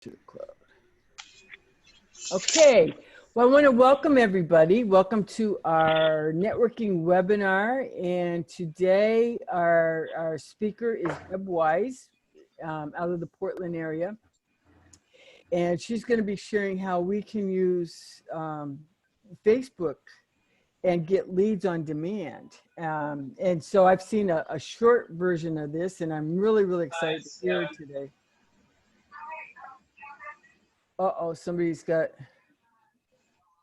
to the cloud. Okay, well, I want to welcome everybody. Welcome to our networking webinar. And today our speaker is Deb Wise out of the Portland area. And she's going to be sharing how we can use Facebook and get leads on demand. And so I've seen a short version of this, and I'm really excited to hear it today. Uh-oh, somebody's got,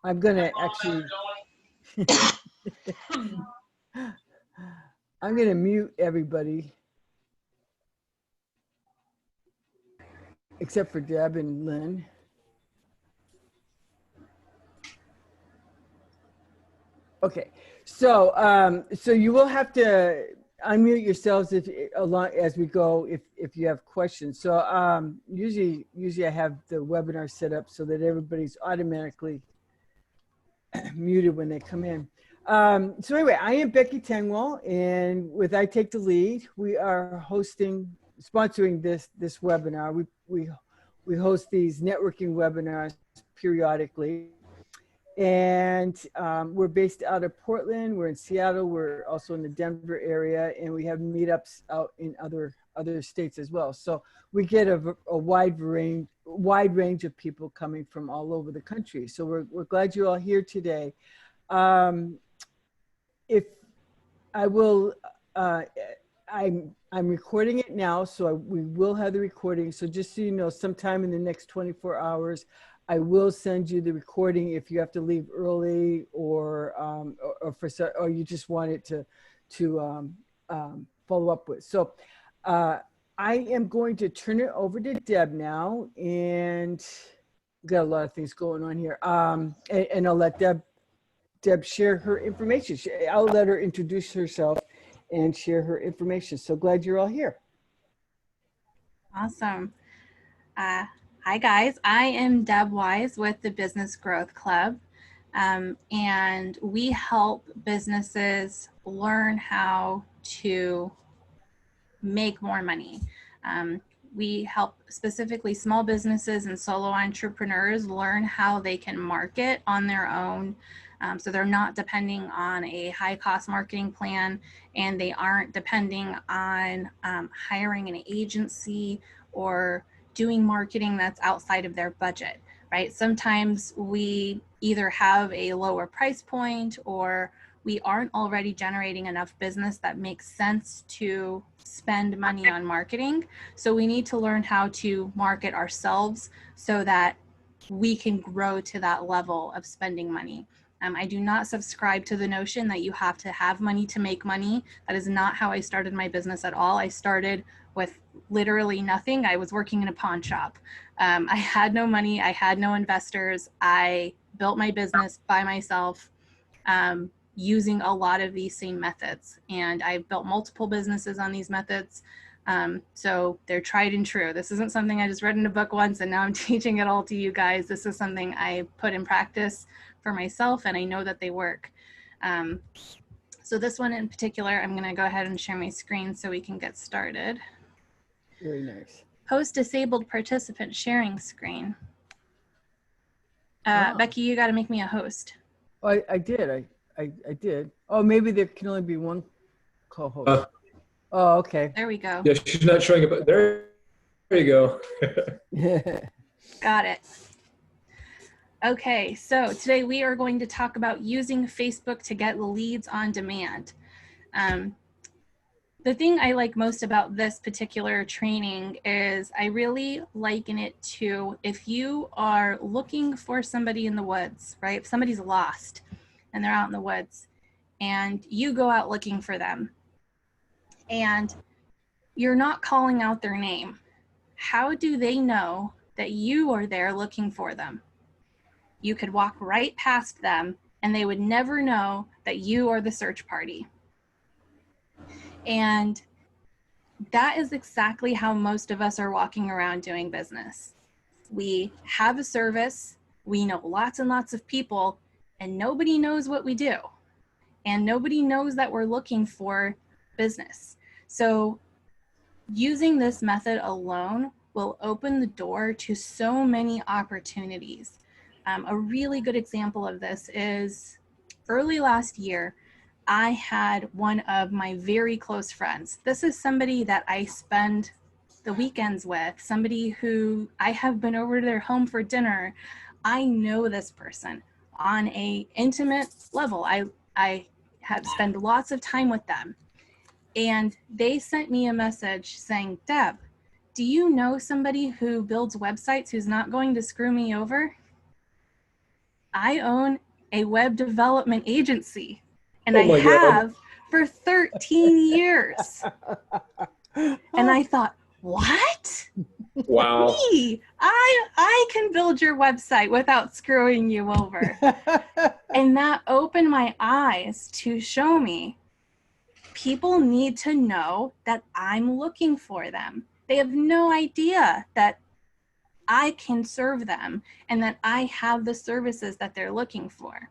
I'm gonna actually, I'm gonna mute everybody except for Deb and Lynn. Okay, so so you will have to unmute yourselves as we go if you have questions. So usually I have the webinar set up so that everybody's automatically muted when they come in. So anyway, I am Becky Tengwall, and with I Take the Lead, we are sponsoring this webinar. We host these networking webinars periodically. And we're based out of Portland. We're in Seattle. We're also in the Denver area, and we have meetups out in other states as well. So we get a wide range of people coming from all over the country. So we're glad you're all here today. If I will, I'm recording it now, so we will have the recording. So just so you know, sometime in the next 24 hours. I will send you the recording if you have to leave early or you just want it to follow up with. So I am going to turn it over to Deb now, and we've got a lot of things going on here. And I'll let Deb share her information. I'll let her introduce herself and share her information. So glad you're all here. Awesome. Hi guys, I am Deb Wise with the Business Growth Club, and we help businesses learn how to make more money. We help specifically small businesses and solo entrepreneurs learn how they can market on their own, so they're not depending on a high-cost marketing plan, and they aren't depending on hiring an agency or doing marketing that's outside of their budget, right? Sometimes we either have a lower price point or we aren't already generating enough business that makes sense to spend money on marketing. So we need to learn how to market ourselves so that we can grow to that level of spending money. I do not subscribe to the notion that you have to have money to make money. That is not how I started my business at all. I started with literally nothing. I was working in a pawn shop. I had no money. I had no investors. I built my business by myself using a lot of these same methods. And I've built multiple businesses on these methods. So they're tried and true. This isn't something I just read in a book once and now I'm teaching it all to you guys. This is something I put in practice for myself, and I know that they work. So this one in particular, I'm gonna go ahead and share my screen so we can get started. Very nice. Host disabled participant sharing screen. Becky, you got to make me a host. Oh, I did. I did. Oh, maybe there can only be one co-host. Oh, okay. There we go. Yeah, she's not showing it, but there you go. Got it. Okay, so today we are going to talk about using Facebook to get leads on demand. The thing I like most about this particular training is I really liken it to if you are looking for somebody in the woods, right? If somebody's lost and they're out in the woods and you go out looking for them and you're not calling out their name, how do they know that you are there looking for them? You could walk right past them and they would never know that you are the search party. And that is exactly how most of us are walking around doing business. We have a service, we know lots and lots of people, and nobody knows what we do. And nobody knows that we're looking for business. So using this method alone will open the door to so many opportunities. A really good example of this is early last year, I had one of my very close friends. This is somebody that I spend the weekends with, somebody who I have been over to their home for dinner. I know this person on a intimate level. I have spent lots of time with them. And they sent me a message saying, Deb, do you know somebody who builds websites who's not going to screw me over? I own a web development agency, and Oh I my God. have for 13 years. And I thought, what? Wow. Me? I can build your website without screwing you over. And that opened my eyes to show me people need to know that I'm looking for them. They have no idea that I can serve them and that I have the services that they're looking for.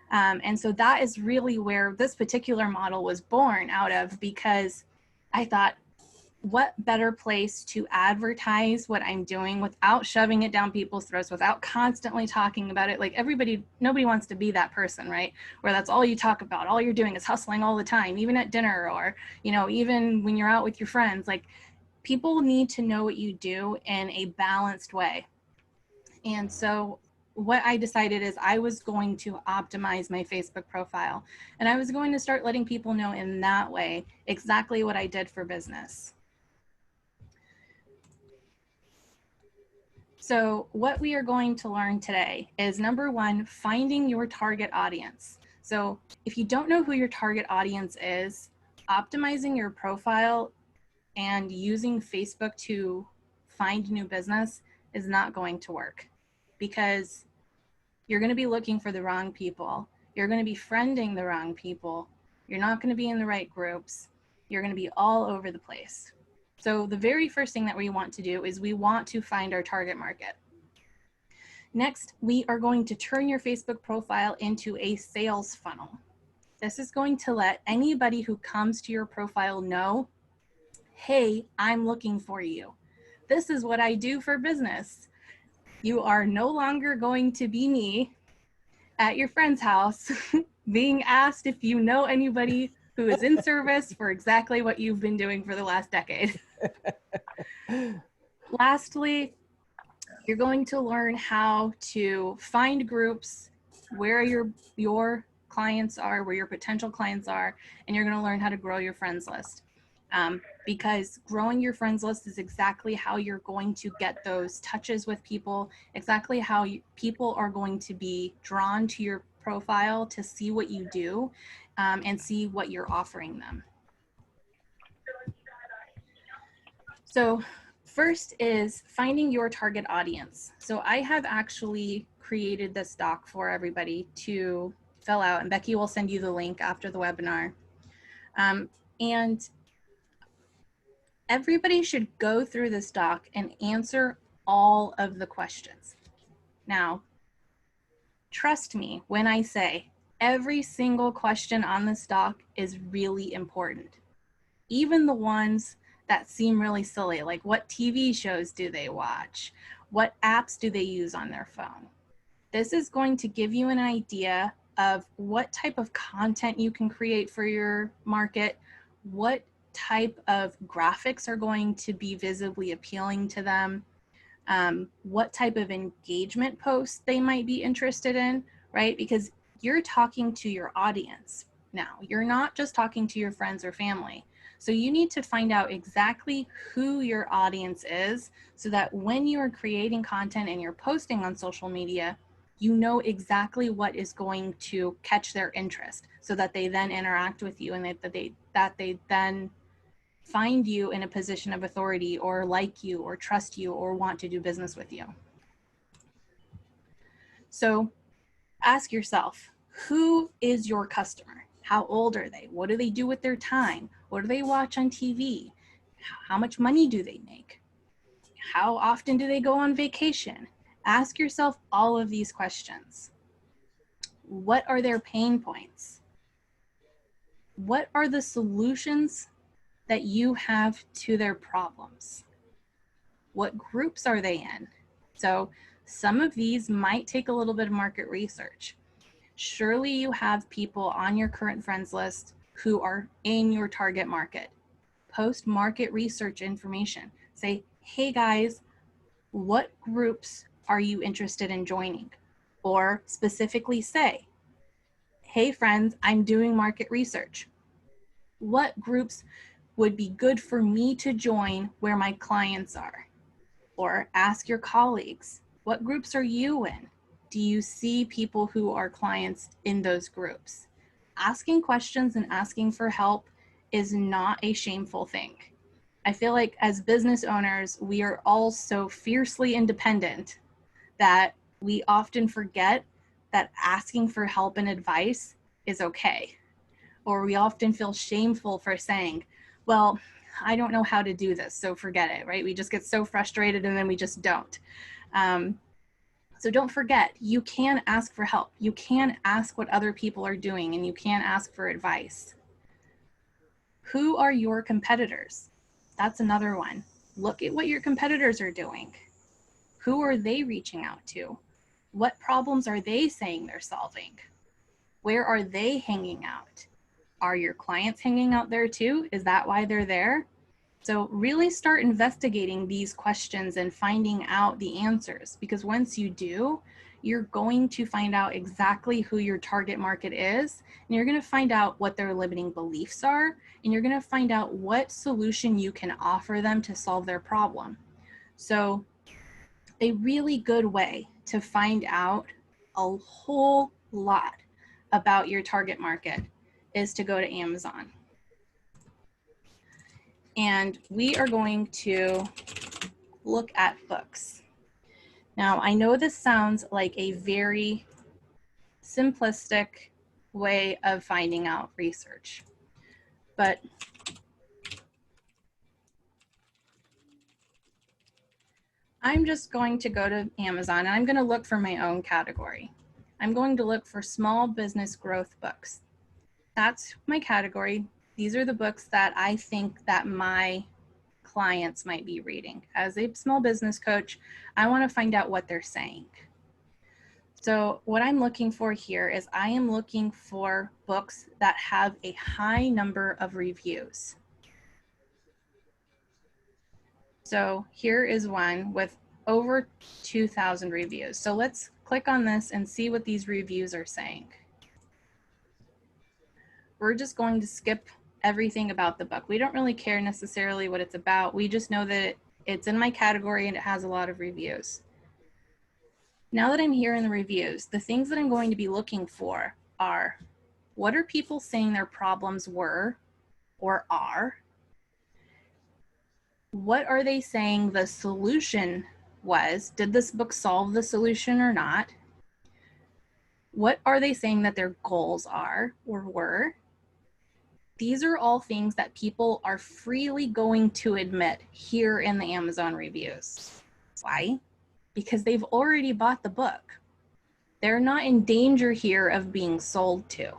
And so that is really where this particular model was born out of, because I thought, what better place to advertise what I'm doing without shoving it down people's throats, without constantly talking about it. Like nobody wants to be that person, right? Where that's all you talk about. All you're doing is hustling all the time, even at dinner or, even when you're out with your friends. Like, people need to know what you do in a balanced way. And so what I decided is I was going to optimize my Facebook profile, and I was going to start letting people know in that way exactly what I did for business. So what we are going to learn today is, number one, finding your target audience. So if you don't know who your target audience is, optimizing your profile and using Facebook to find new business is not going to work, because you're going to be looking for the wrong people. You're going to be friending the wrong people. You're not going to be in the right groups. You're going to be all over the place. So the very first thing that we want to do is we want to find our target market. Next, we are going to turn your Facebook profile into a sales funnel. This is going to let anybody who comes to your profile know, hey, I'm looking for you. This is what I do for business. You are no longer going to be me at your friend's house being asked if you know anybody who is in service for exactly what you've been doing for the last decade. Lastly, you're going to learn how to find groups where your clients are, where your potential clients are, and you're going to learn how to grow your friends list. Because growing your friends list is exactly how you're going to get those touches with people, exactly how people are going to be drawn to your profile to see what you do, and see what you're offering them. So first is finding your target audience. So I have actually created this doc for everybody to fill out, and Becky will send you the link after the webinar. And everybody should go through this doc and answer all of the questions. Now, trust me when I say every single question on this doc is really important. Even the ones that seem really silly, like what TV shows do they watch? What apps do they use on their phone? This is going to give you an idea of what type of content you can create for your market, what type of graphics are going to be visibly appealing to them, what type of engagement posts they might be interested in, right? Because you're talking to your audience now. You're not just talking to your friends or family. So you need to find out exactly who your audience is, so that when you are creating content and you're posting on social media, you know exactly what is going to catch their interest, so that they then interact with you, and that they then find you in a position of authority, or like you, or trust you, or want to do business with you. So ask yourself, who is your customer? How old are they? What do they do with their time? What do they watch on TV? How much money do they make? How often do they go on vacation? Ask yourself all of these questions. What are their pain points? What are the solutions that you have to their problems? What groups are they in? So some of these might take a little bit of market research. Surely you have people on your current friends list who are in your target market. Post market research information. Say, hey guys, what groups are you interested in joining? Or specifically say, hey friends, I'm doing market research. What groups would be good for me to join where my clients are? Or ask your colleagues, what groups are you in? Do you see people who are clients in those groups? Asking questions and asking for help is not a shameful thing. I feel like as business owners, we are all so fiercely independent that we often forget that asking for help and advice is okay. Or we often feel shameful for saying, well, I don't know how to do this, so forget it, right? We just get so frustrated and then we just don't. So don't forget, you can ask for help. You can ask what other people are doing, and you can ask for advice. Who are your competitors? That's another one. Look at what your competitors are doing. Who are they reaching out to? What problems are they saying they're solving? Where are they hanging out? Are your clients hanging out there too? Is that why they're there? So really start investigating these questions and finding out the answers, because once you do, you're going to find out exactly who your target market is, and you're going to find out what their limiting beliefs are, and you're going to find out what solution you can offer them to solve their problem. So a really good way to find out a whole lot about your target market is to go to Amazon. And we are going to look at books. Now, I know this sounds like a very simplistic way of finding out research, but I'm just going to go to Amazon and I'm going to look for my own category. I'm going to look for small business growth books. That's my category. These are the books that I think that my clients might be reading. As a small business coach, I want to find out what they're saying. So what I'm looking for here is I am looking for books that have a high number of reviews. So here is one with over 2,000 reviews. So let's click on this and see what these reviews are saying. We're just going to skip everything about the book. We don't really care necessarily what it's about. We just know that it's in my category and it has a lot of reviews. Now that I'm here in the reviews, the things that I'm going to be looking for are, what are people saying their problems were or are? What are they saying the solution was? Did this book solve the solution or not? What are they saying that their goals are or were? These are all things that people are freely going to admit here in the Amazon reviews. Why? Because they've already bought the book. They're not in danger here of being sold to.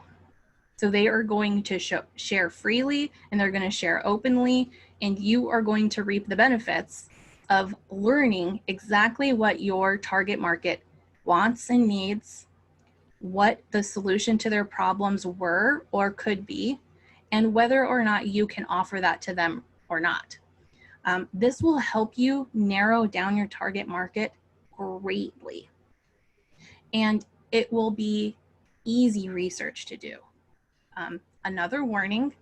So they are going to share freely, and they're going to share openly, and you are going to reap the benefits of learning exactly what your target market wants and needs, what the solution to their problems were or could be, and whether or not you can offer that to them or not. This will help you narrow down your target market greatly. And it will be easy research to do. Another warning,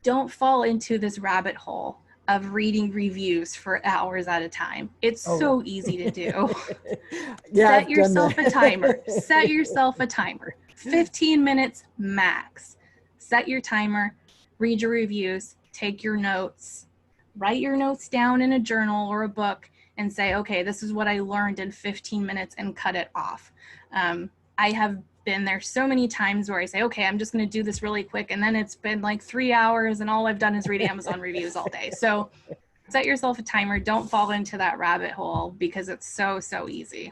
don't fall into this rabbit hole of reading reviews for hours at a time. It's so easy to do. Yeah, Set yourself a timer. Set yourself a timer. 15 minutes max. Set your timer, read your reviews, take your notes, write your notes down in a journal or a book and say, okay, this is what I learned in 15 minutes and cut it off. I have been there so many times where I say, okay, I'm just going to do this really quick. And then it's been like 3 hours and all I've done is read Amazon reviews all day. So set yourself a timer. Don't fall into that rabbit hole because it's so, so easy.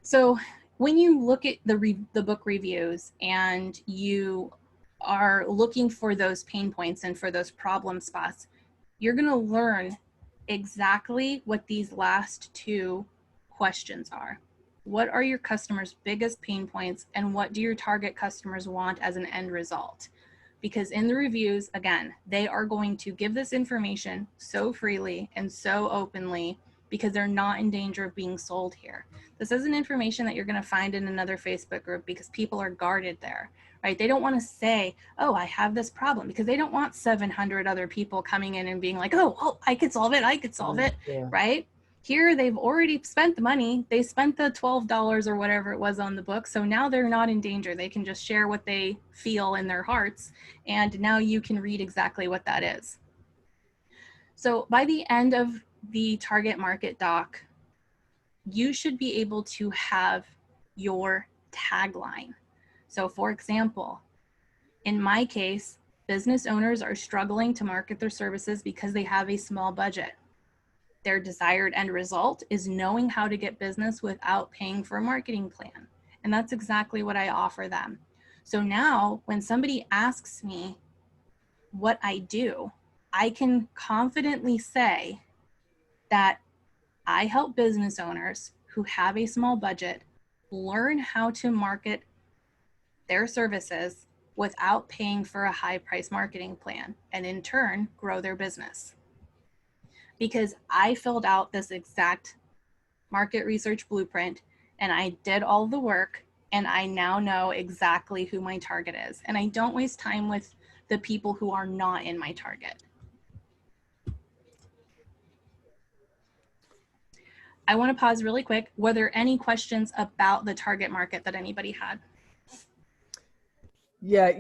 So when you look at the book reviews and you are looking for those pain points and for those problem spots, you're going to learn exactly what these last two questions are. What are your customers' biggest pain points, and what do your target customers want as an end result? Because in the reviews, again, they are going to give this information so freely and so openly because they're not in danger of being sold here. This isn't information that you're going to find in another Facebook group because people are guarded there, right? They don't want to say, oh, I have this problem, because they don't want 700 other people coming in and being like, oh, I could solve it, I could solve it, Yeah. right? Here, they've already spent the money. They spent the $12 or whatever it was on the book. So now they're not in danger. They can just share what they feel in their hearts. And now you can read exactly what that is. So by the end of the target market doc, you should be able to have your tagline. So for example, in my case, business owners are struggling to market their services because they have a small budget. Their desired end result is knowing how to get business without paying for a marketing plan. And that's exactly what I offer them. So now when somebody asks me what I do, I can confidently say that I help business owners who have a small budget learn how to market their services without paying for a high price marketing plan, and in turn grow their business. Because I filled out this exact market research blueprint and I did all the work, and I now know exactly who my target is. And I don't waste time with the people who are not in my target. I want to pause really quick. Were there any questions about the target market that anybody had? Yeah,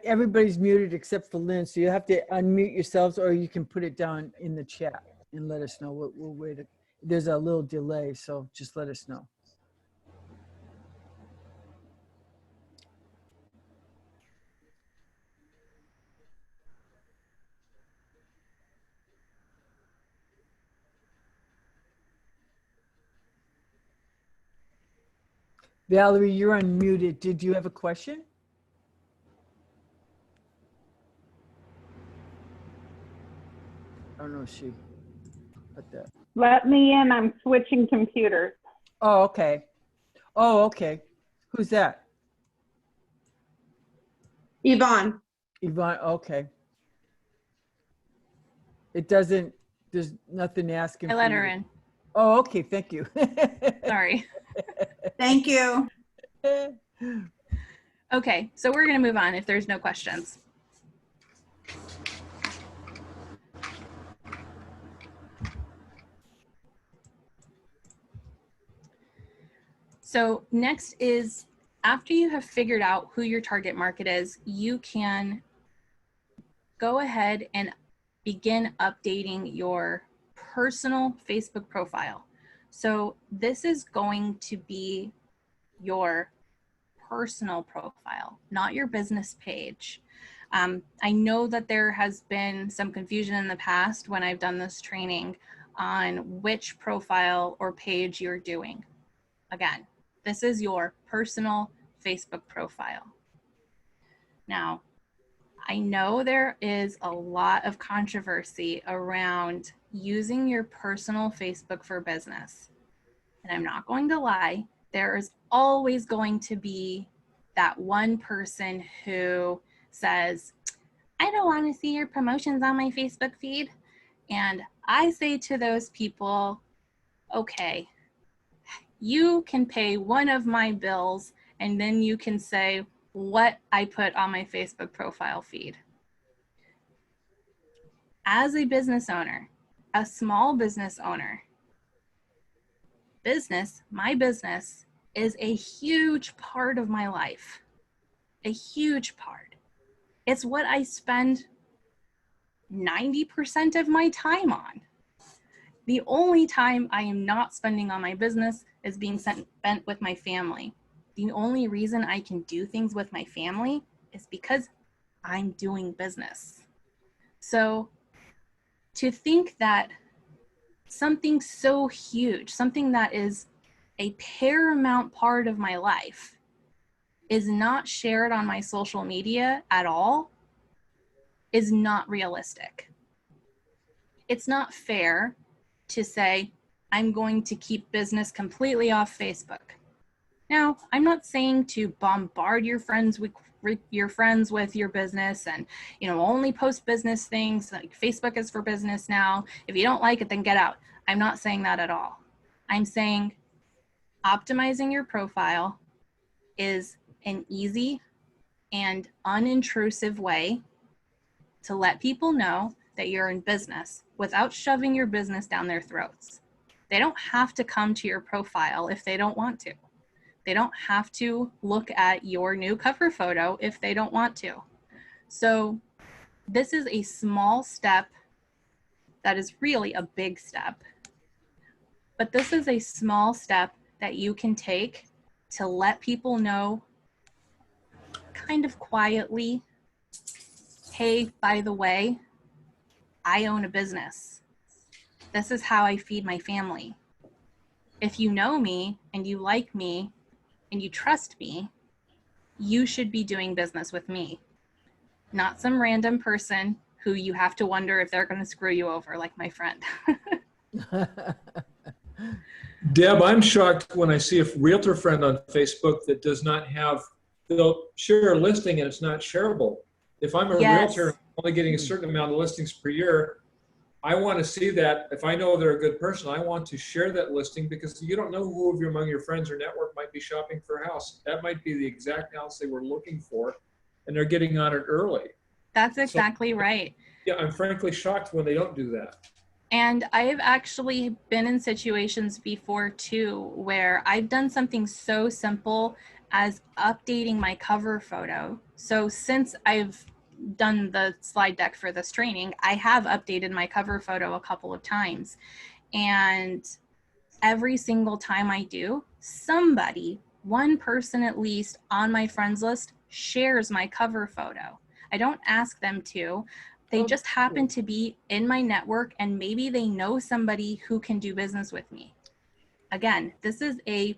everybody's muted except for Lynn, so you have to unmute yourselves, or you can put it down in the chat and let us know. We'll wait. There's a little delay, so just let us know. Valerie, you're unmuted. Did you have a question? I don't know if she put that. Let me in. I'm switching computers. Oh, okay. Oh, okay. Who's that? Yvonne. Yvonne, okay. It doesn't, there's nothing asking I for let you her to- in. Oh, okay, thank you. Sorry. Thank you. Okay, so we're going to move on if there's no questions. So next is, after you have figured out who your target market is, you can go ahead and begin updating your personal Facebook profile. So this is going to be your personal profile, not your business page. I know that there has been some confusion in the past when I've done this training on which profile or page you're doing. Again, this is your personal Facebook profile. Now, I know there is a lot of controversy around using your personal Facebook for business. And I'm not going to lie, there is always going to be that one person who says, I don't want to see your promotions on my Facebook feed. And I say to those people, okay, you can pay one of my bills and then you can say what I put on my Facebook profile feed. As a business owner, a small business owner, my business is a huge part of my life, a huge part. It's what I spend 90% of my time on. The only time I am not spending on my business is being spent with my family. The only reason I can do things with my family is because I'm doing business. So to think that something so huge, something that is a paramount part of my life, is not shared on my social media at all is not realistic. it's not fair to say, I'm going to keep business completely off Facebook. Now, I'm not saying to bombard your friends with your business and, you know, only post business things. Like, Facebook is for business now. If you don't like it, then get out. I'm not saying that at all. I'm saying optimizing your profile is an easy and unintrusive way to let people know that you're in business without shoving your business down their throats. They don't have to come to your profile if they don't want to. They don't have to look at your new cover photo if they don't want to. So this is a small step that is really a big step. But this is a small step that you can take to let people know kind of quietly, hey, by the way, I own a business. This is how I feed my family. If you know me and you like me and you trust me, you should be doing business with me, not some random person who you have to wonder if they're going to screw you over, like my friend. Deb, I'm shocked when I see a realtor friend on Facebook that does not have, they'll share a listing and it's not shareable. If I'm a Yes. realtor, only getting a certain amount of listings per year, I want to see that. If I know they're a good person, I want to share that listing, because you don't know who of you among your friends or network might be shopping for a house. That might be the exact house they were looking for, and they're getting on it early. That's exactly right. Yeah, I'm frankly shocked when they don't do that. And I've actually been in situations before too, where I've done something so simple as updating my cover photo. So since I've done the slide deck for this training, I have updated my cover photo a couple of times. And every single time I do, somebody, one person at least on my friends list, shares my cover photo. I don't ask them to. They just happen to be in my network, and maybe they know somebody who can do business with me. Again, this is a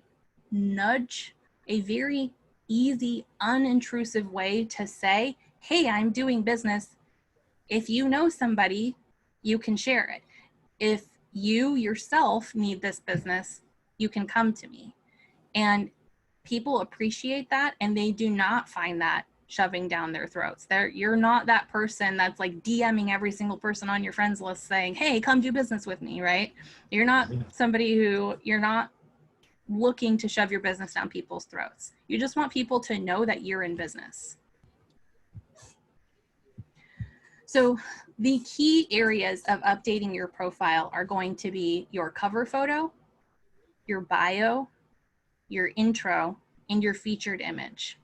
nudge, a very easy, unintrusive way to say, hey, I'm doing business. If you know somebody, you can share it. If you yourself need this business, you can come to me. And people appreciate that, and they do not find that shoving down their throats. You're not that person that's like DMing every single person on your friends list saying, hey, come do business with me, right? You're not somebody you're not looking to shove your business down people's throats. You just want people to know that you're in business. So the key areas of updating your profile are going to be your cover photo, your bio, your intro, and your featured image.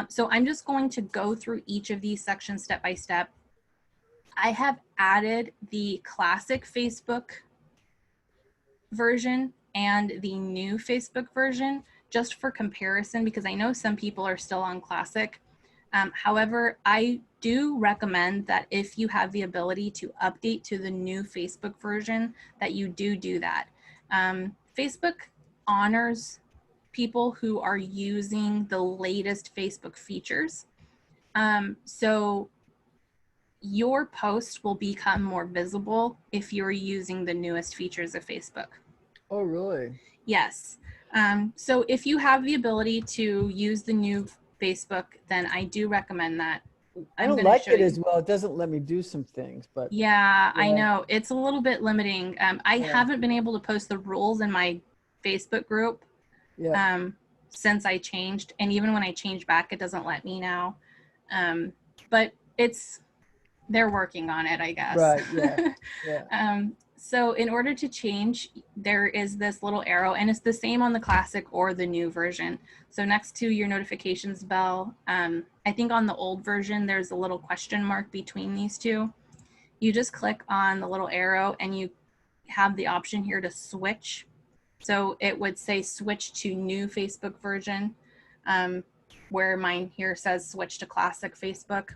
So I'm just going to go through each of these sections step by step. I have added the classic Facebook version and the new Facebook version just for comparison, because I know some people are still on classic. However, I do recommend that if you have the ability to update to the new Facebook version, that you do that. Facebook honors people who are using the latest Facebook features. So your post will become more visible if you're using the newest features of Facebook. Oh, really? Yes. So if you have the ability to use the new Facebook, then I do recommend that. I don't like it as well. It doesn't let me do some things, but yeah, I know it's a little bit limiting. I haven't been able to post the rules in my Facebook group since I changed, and even when I change back, it doesn't let me now. But they're working on it, I guess. Right. Yeah. So in order to change, there is this little arrow, and it's the same on the classic or the new version. So next to your notifications bell, I think on the old version, there's a little question mark between these two. You just click on the little arrow and you have the option here to switch. So it would say switch to new Facebook version, where mine here says switch to classic Facebook.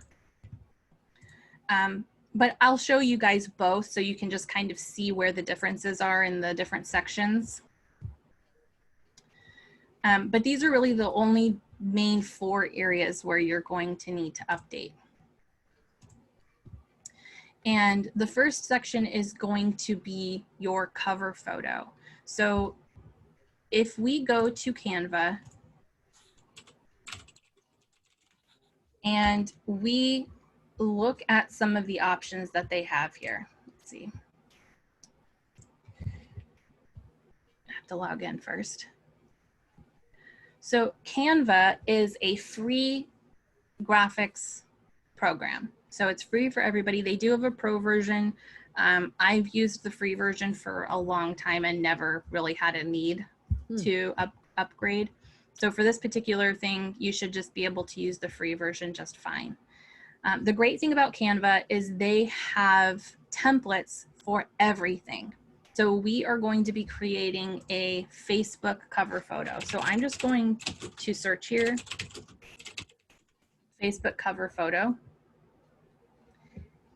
But I'll show you guys both so you can just kind of see where the differences are in the different sections. But these are really the only main 4 areas where you're going to need to update. And the first section is going to be your cover photo. So if we go to Canva and we look at some of the options that they have here, let's see. I have to log in first. So Canva is a free graphics program. So it's free for everybody. They do have a pro version. I've used the free version for a long time and never really had a need to upgrade. So for this particular thing, you should just be able to use the free version just fine. The great thing about Canva is they have templates for everything. So we are going to be creating a Facebook cover photo. So I'm just going to search here, Facebook cover photo.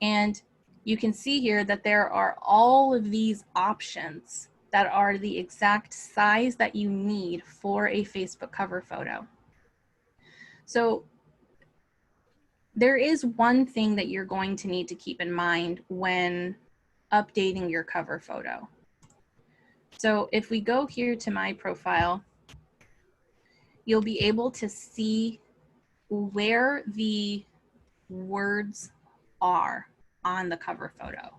And you can see here that there are all of these options that are the exact size that you need for a Facebook cover photo. So there is one thing that you're going to need to keep in mind when updating your cover photo. So if we go here to my profile, you'll be able to see where the words are on the cover photo.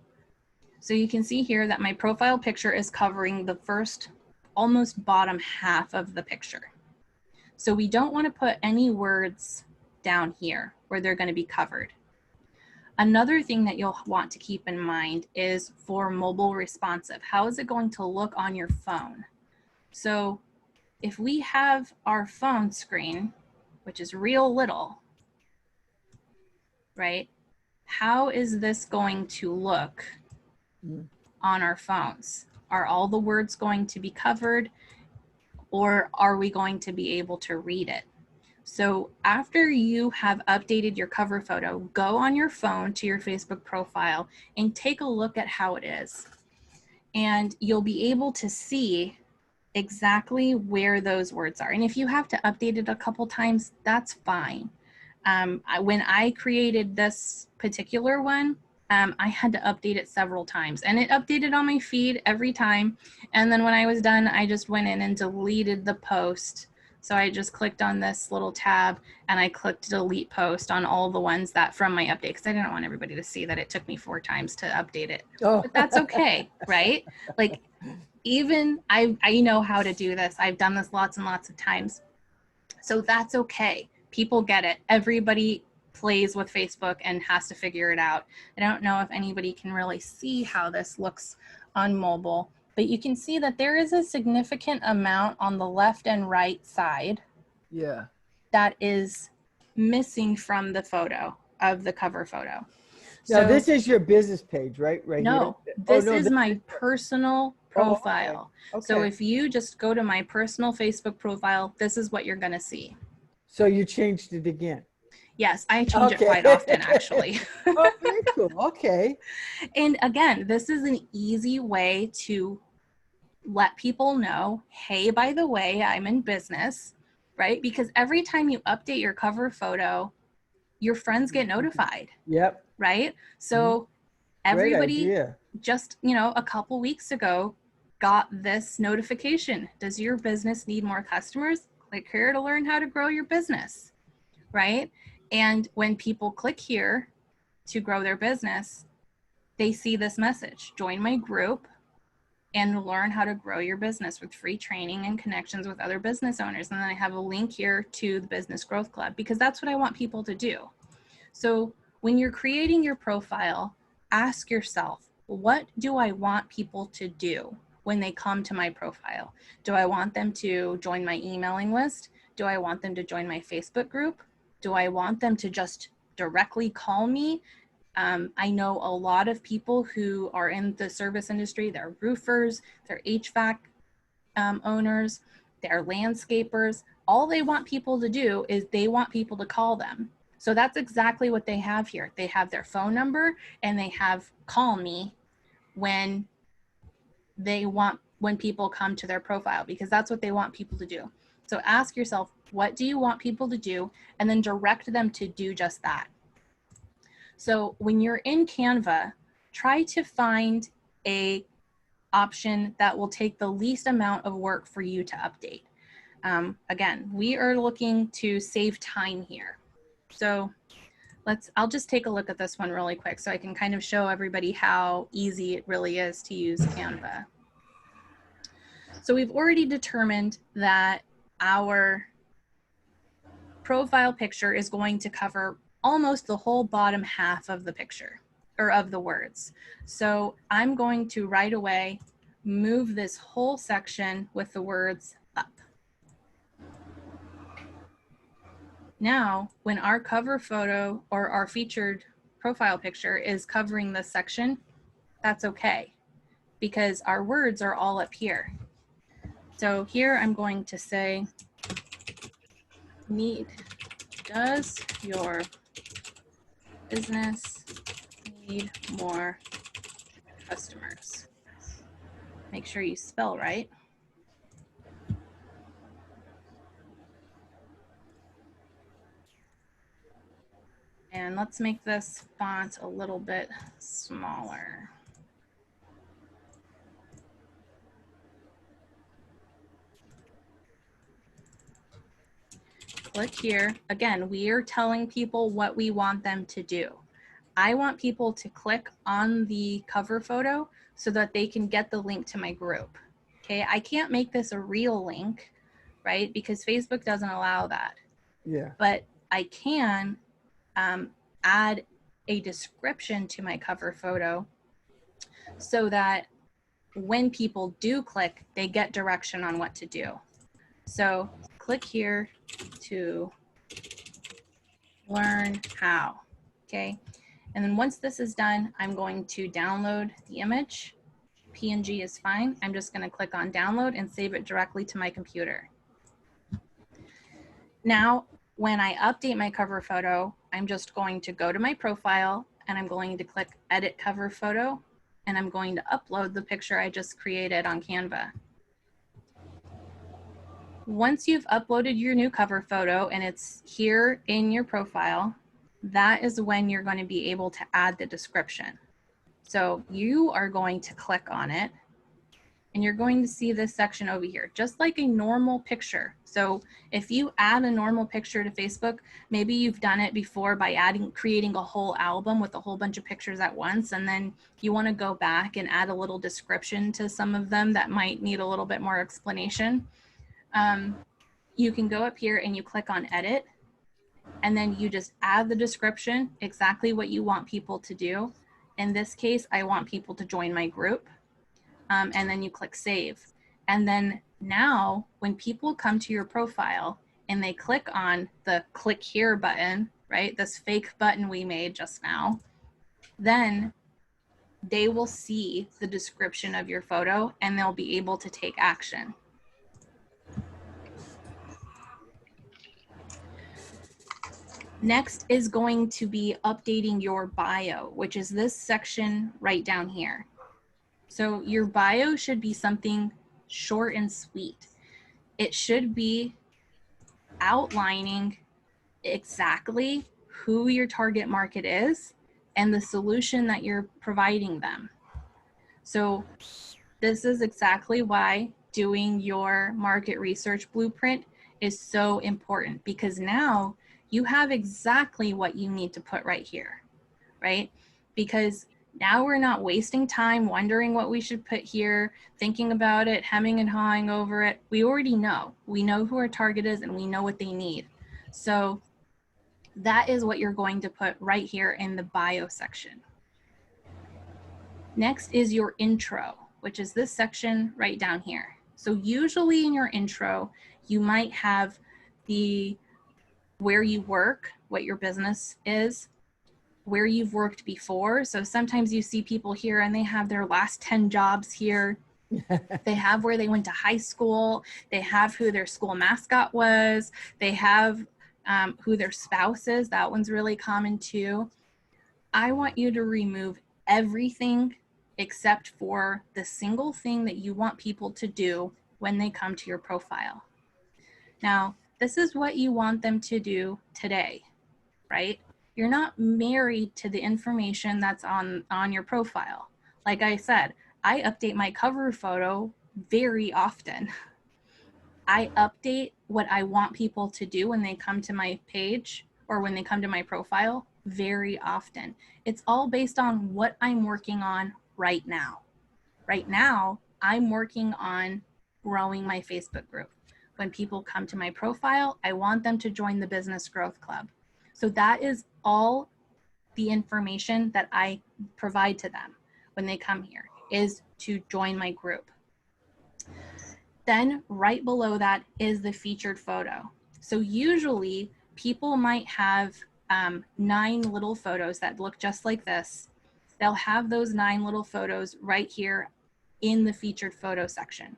So you can see here that my profile picture is covering the first, almost bottom half of the picture. So we don't want to put any words down here where they're going to be covered. Another thing that you'll want to keep in mind is for mobile responsive. How is it going to look on your phone? So if we have our phone screen, which is real little, right? How is this going to look on our phones? Are all the words going to be covered, or are we going to be able to read it? So after you have updated your cover photo, go on your phone to your Facebook profile and take a look at how it is. And you'll be able to see exactly where those words are. And if you have to update it a couple times, that's fine. When I created this particular one, I had to update it several times, and it updated on my feed every time. And then when I was done, I just went in and deleted the post. So I just clicked on this little tab and I clicked delete post on all the ones that from my update, because I didn't want everybody to see that it took me 4 times to update it. Oh. But that's okay, right? Like, even I know how to do this. I've done this lots and lots of times. So that's okay. People get it. Everybody plays with Facebook and has to figure it out. I don't know if anybody can really see how this looks on mobile, but you can see that there is a significant amount on the left and right side. Yeah. That is missing from the photo of the cover photo. Now So, this is your business page, right? Right no, here? this no, is my personal profile. Okay. So if you just go to my personal Facebook profile, this is what you're going to see. So you changed it again. Yes, I change it quite often, actually. Oh, very cool. Okay. And again, this is an easy way to let people know, hey, by the way, I'm in business, right? Because every time you update your cover photo, your friends get notified. Yep. Right? So everybody just, a couple weeks ago got this notification. Does your business need more customers? Click here to learn how to grow your business, right? And when people click here to grow their business, they see this message, join my group and learn how to grow your business with free training and connections with other business owners. And then I have a link here to the Business Growth Club, because that's what I want people to do. So when you're creating your profile, ask yourself, what do I want people to do when they come to my profile? Do I want them to join my emailing list? Do I want them to join my Facebook group? Do I want them to just directly call me? I know a lot of people who are in the service industry. They're roofers, they're HVAC owners, they're landscapers. All they want people to do is they want people to call them. So that's exactly what they have here. They have their phone number and they have call me when people come to their profile, because that's what they want people to do. So ask yourself, what do you want people to do? And then direct them to do just that. So when you're in Canva, try to find a option that will take the least amount of work for you to update. Again, we are looking to save time here. So I'll just take a look at this one really quick so I can kind of show everybody how easy it really is to use Canva. So we've already determined that our profile picture is going to cover almost the whole bottom half of the picture or of the words. So I'm going to right away move this whole section with the words up. Now, when our cover photo or our featured profile picture is covering this section, that's okay because our words are all up here. So here I'm going to say, does your business need more customers? Make sure you spell right. And let's make this font a little bit smaller. Click here. Again, we are telling people what we want them to do. I want people to click on the cover photo so that they can get the link to my group. Okay, I can't make this a real link, right? Because Facebook doesn't allow that. Yeah. But I can add a description to my cover photo so that when people do click, they get direction on what to do. So click here to learn how, okay? And then once this is done, I'm going to download the image. PNG is fine. I'm just gonna click on download and save it directly to my computer. Now, when I update my cover photo, I'm just going to go to my profile and I'm going to click edit cover photo and I'm going to upload the picture I just created on Canva. Once you've uploaded your new cover photo and it's here in your profile, that is when you're going to be able to add the description. So you are going to click on it and you're going to see this section over here, just like a normal picture. So if you add a normal picture to Facebook, maybe you've done it before by creating a whole album with a whole bunch of pictures at once, and then you want to go back and add a little description to some of them that might need a little bit more explanation. You can go up here and you click on edit, and then you just add the description, exactly what you want people to do. In this case, I want people to join my group. And then you click save. And then now when people come to your profile and they click on the click here button, right? This fake button we made just now, then they will see the description of your photo and they'll be able to take action. Next is going to be updating your bio, which is this section right down here. So your bio should be something short and sweet. It should be outlining exactly who your target market is and the solution that you're providing them. So this is exactly why doing your market research blueprint is so important, because now you have exactly what you need to put right here, right? Because now we're not wasting time wondering what we should put here, thinking about it, hemming and hawing over it. We already know. We know who our target is and we know what they need. So that is what you're going to put right here in the bio section. Next is your intro, which is this section right down here. So usually in your intro, you might have where you work, what your business is, where you've worked before. So sometimes you see people here and they have their last 10 jobs here. They have where they went to high school. They have who their school mascot was. They have who their spouse is. That one's really common too. I want you to remove everything except for the single thing that you want people to do when they come to your profile. Now, this is what you want them to do today, right? You're not married to the information that's on your profile. Like I said, I update my cover photo very often. I update what I want people to do when they come to my page or when they come to my profile very often. It's all based on what I'm working on right now. Right now, I'm working on growing my Facebook group. When people come to my profile, I want them to join the Business Growth Club. So that is all the information that I provide to them when they come here, is to join my group. Then right below that is the featured photo. So usually people might have 9 little photos that look just like this. They'll have those 9 little photos right here in the featured photo section.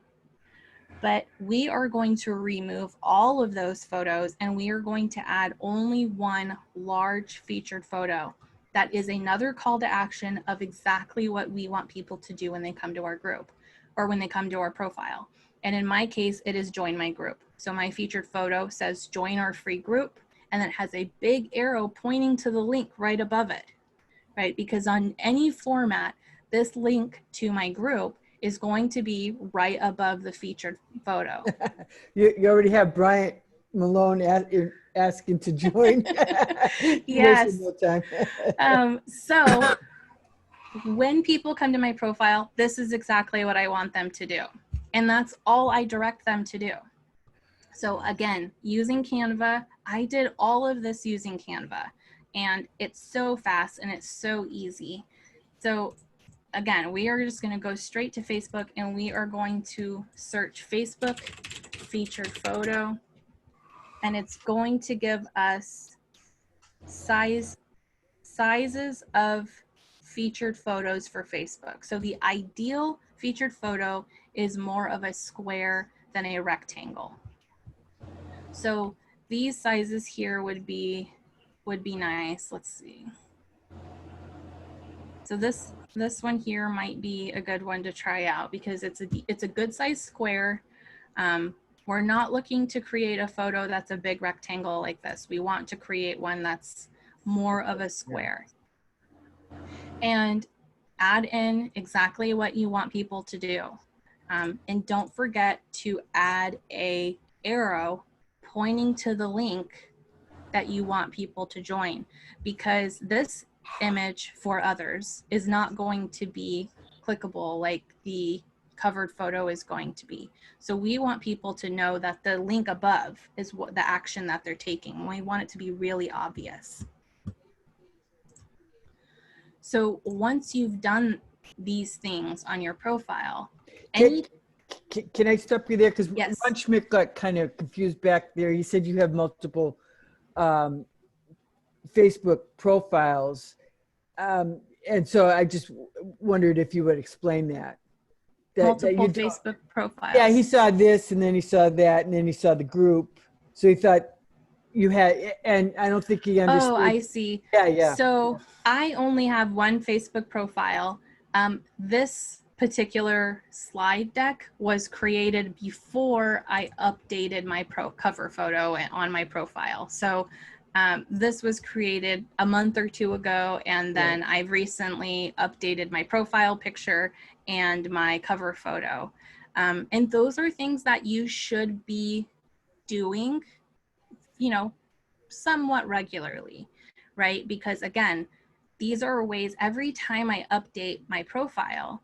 But we are going to remove all of those photos, and we are going to add only one large featured photo. That is another call to action of exactly what we want people to do when they come to our group or when they come to our profile. And in my case, it is join my group. So my featured photo says join our free group, and it has a big arrow pointing to the link right above it, right? Because on any format, this link to my group is going to be right above the featured photo. You already have Bryant Malone asking to join. Yes. No time. So when people come to my profile, this is exactly what I want them to do. And that's all I direct them to do. So again, using Canva, I did all of this using Canva, and it's so fast and it's so easy. So again, we are just going to go straight to Facebook, and we are going to search Facebook featured photo, and it's going to give us sizes of featured photos for Facebook. So the ideal featured photo is more of a square than a rectangle. So these sizes here would be nice. Let's see. So this one here might be a good one to try out because it's a good size square. We're not looking to create a photo that's a big rectangle like this. We want to create one that's more of a square. And add in exactly what you want people to do. And don't forget to add a arrow pointing to the link that you want people to join, because this image for others is not going to be clickable like the covered photo is going to be. So we want people to know that the link above is what the action that they're taking. We want it to be really obvious. So once you've done these things on your profile, can I stop you there? Because Yes. Ron Schmidt got kind of confused back there. He said you have multiple Facebook profiles. And so I just wondered if you would explain that. Multiple Facebook profiles. Yeah, he saw this, and then he saw that, and then he saw the group. So he thought you had, and I don't think he understood. Oh, I see. Yeah. So I only have one Facebook profile. This particular slide deck was created before I updated my cover photo on my profile. So this was created a month or 2 ago, and then I've recently updated my profile picture and my cover photo. And those are things that you should be doing, somewhat regularly, right? Because again, these are ways every time I update my profile,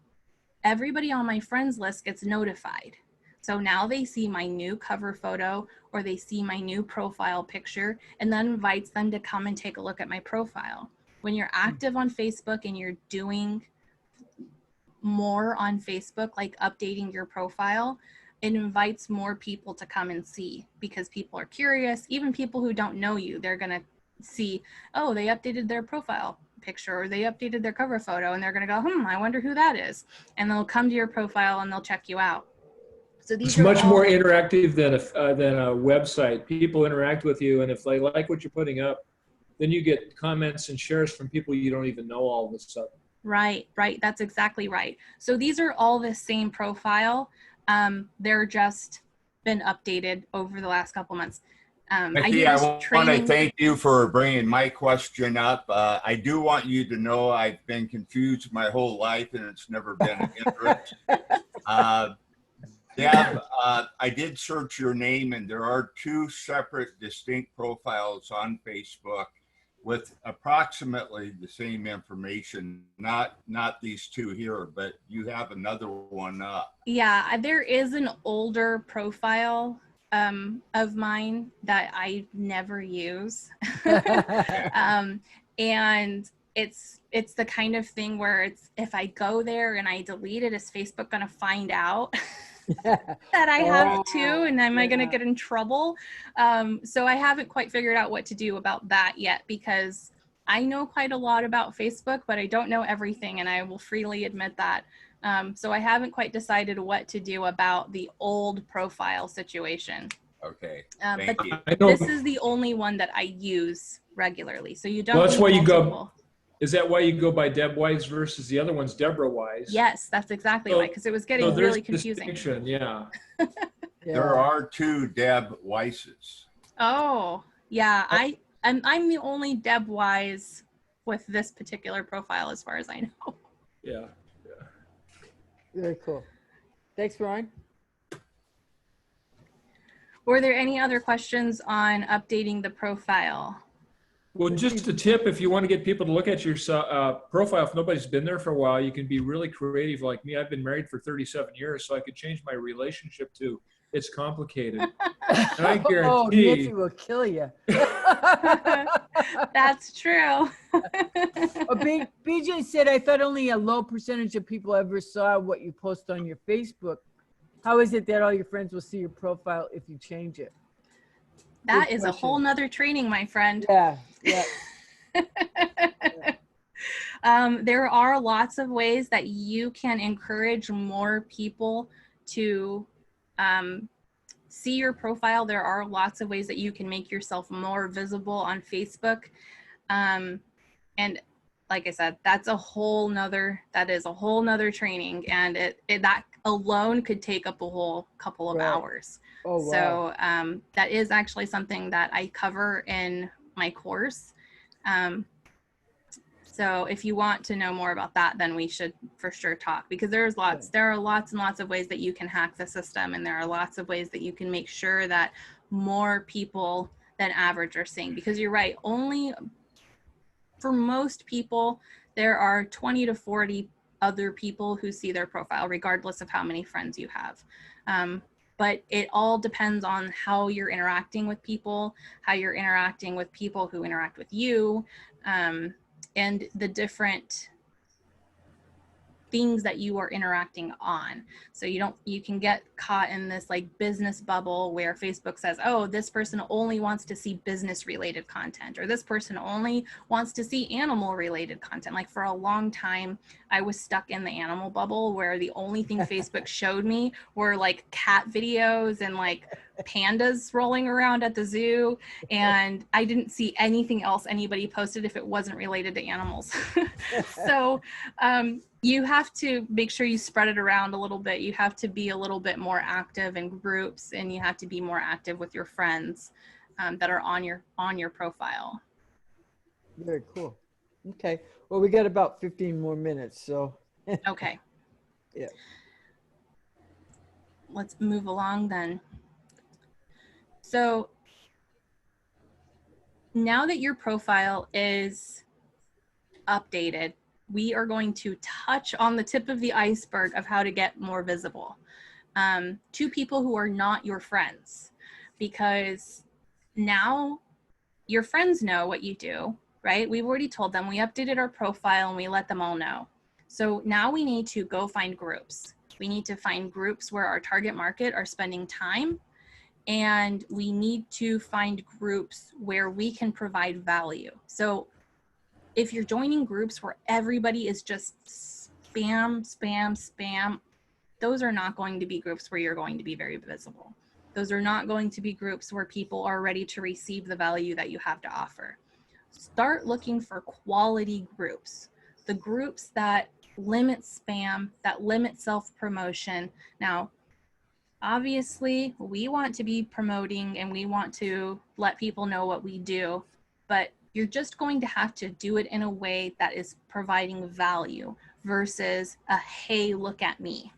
everybody on my friends list gets notified. So now they see my new cover photo or they see my new profile picture, and that invites them to come and take a look at my profile. When you're active on Facebook and you're doing more on Facebook, like updating your profile, it invites more people to come and see because people are curious. Even people who don't know you, they're going to see, oh, they updated their profile picture or they updated their cover photo, and they're going to go, I wonder who that is. And they'll come to your profile and they'll check you out. So these it's are much all more interactive than a website. People interact with you, and if they like what you're putting up, then you get comments and shares from people you don't even know all of a sudden. Right. That's exactly right. So these are all the same profile. They're just been updated over the last couple months. I do Becky, this I want to training. thank you for bringing my question up. I do want you to know I've been confused my whole life, and it's never been an interest. Deb, I did search your name, and there are two separate distinct profiles on Facebook with approximately the same information. Not these two here, but you have another one up. Yeah, there is an older profile of mine that I never use. And it's the kind of thing where it's, if I go there and I delete it, is Facebook gonna find out that I have two, and am I gonna get in trouble? So I haven't quite figured out what to do about that yet, because I know quite a lot about Facebook, but I don't know everything, and I will freely admit that. So I haven't quite decided what to do about the old profile situation. Okay, But thank you. this is the only one that I use regularly. So you don't Well, that's need why you multiple. Is that why you go by Deb Wise versus the other one's Deborah Wise? Yes, that's exactly why, because it was getting really confusing. Distinction, yeah. There are two Deb Weisses. Oh, yeah. I'm the only Deb Wise with this particular profile, as far as I know. Yeah. Very cool. Thanks, Ryan. Were there any other questions on updating the profile? Well, just a tip, if you want to get people to look at your profile, if nobody's been there for a while, you can be really creative like me. I've been married for 37 years, so I could change my relationship to "it's complicated." And I guarantee. Oh, Nancy will kill you. That's true. BJ said, I thought only a low percentage of people ever saw what you post on your Facebook. How is it that all your friends will see your profile if you change it? That is a whole nother training, my friend. Yeah. There are lots of ways that you can encourage more people to see your profile. There are lots of ways that you can make yourself more visible on Facebook. And like I said, that's a whole nother training, and that alone could take up a whole couple of hours. Oh, wow. So that is actually something that I cover in my course. So if you want to know more about that, then we should for sure talk, because there are lots and lots of ways that you can hack the system, and there are lots of ways that you can make sure that more people than average are seeing, because you're right, only for most people, there are 20 to 40 other people who see their profile, regardless of how many friends you have. But it all depends on how you're interacting with people, how you're interacting with people who interact with you, and the different things that you are interacting on. So you can get caught in this like business bubble where Facebook says, oh, this person only wants to see business related content, or this person only wants to see animal related content. Like for a long time, I was stuck in the animal bubble where the only thing Facebook showed me were like cat videos and like pandas rolling around at the zoo. And I didn't see anything else anybody posted if it wasn't related to animals. So, you have to make sure you spread it around a little bit. You have to be a little bit more active in groups, and you have to be more active with your friends that are on your profile. Very cool. Okay. Well, we got about 15 more minutes, so. Okay. Yeah. Let's move along then. So now that your profile is updated, we are going to touch on the tip of the iceberg of how to get more visible to people who are not your friends, because now your friends know what you do, right? We've already told them, we updated our profile and we let them all know. So now we need to go find groups. We need to find groups where our target market are spending time, and we need to find groups where we can provide value. So if you're joining groups where everybody is just spam, those are not going to be groups where you're going to be very visible. Those are not going to be groups where people are ready to receive the value that you have to offer. Start looking for quality groups, the groups that limit spam, that limit self-promotion. Now, obviously we want to be promoting and we want to let people know what we do, but you're just going to have to do it in a way that is providing value versus a, hey, look at me.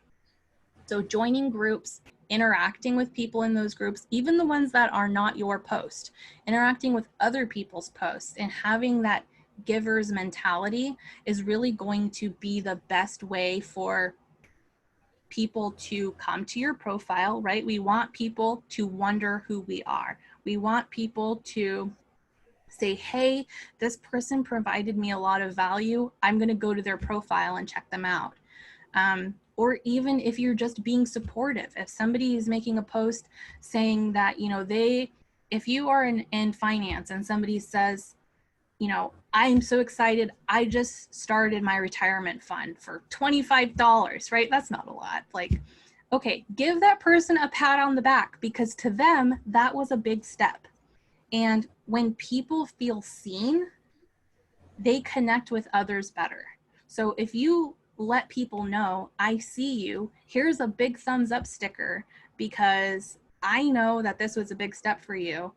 So joining groups, interacting with people in those groups, even the ones that are not your post, interacting with other people's posts and having that giver's mentality is really going to be the best way for people to come to your profile, right? We want people to wonder who we are. We want people to say, hey, this person provided me a lot of value. I'm going to go to their profile and check them out. Or even if you're just being supportive, if somebody is making a post saying that, you know, if you are in finance and somebody says, you know, I'm so excited, I just started my retirement fund for $25, right? That's not a lot. Like, okay, give that person a pat on the back, because to them, that was a big step. And when people feel seen, they connect with others better. So if you let people know, I see you, here's a big thumbs up sticker because I know that this was a big step for you,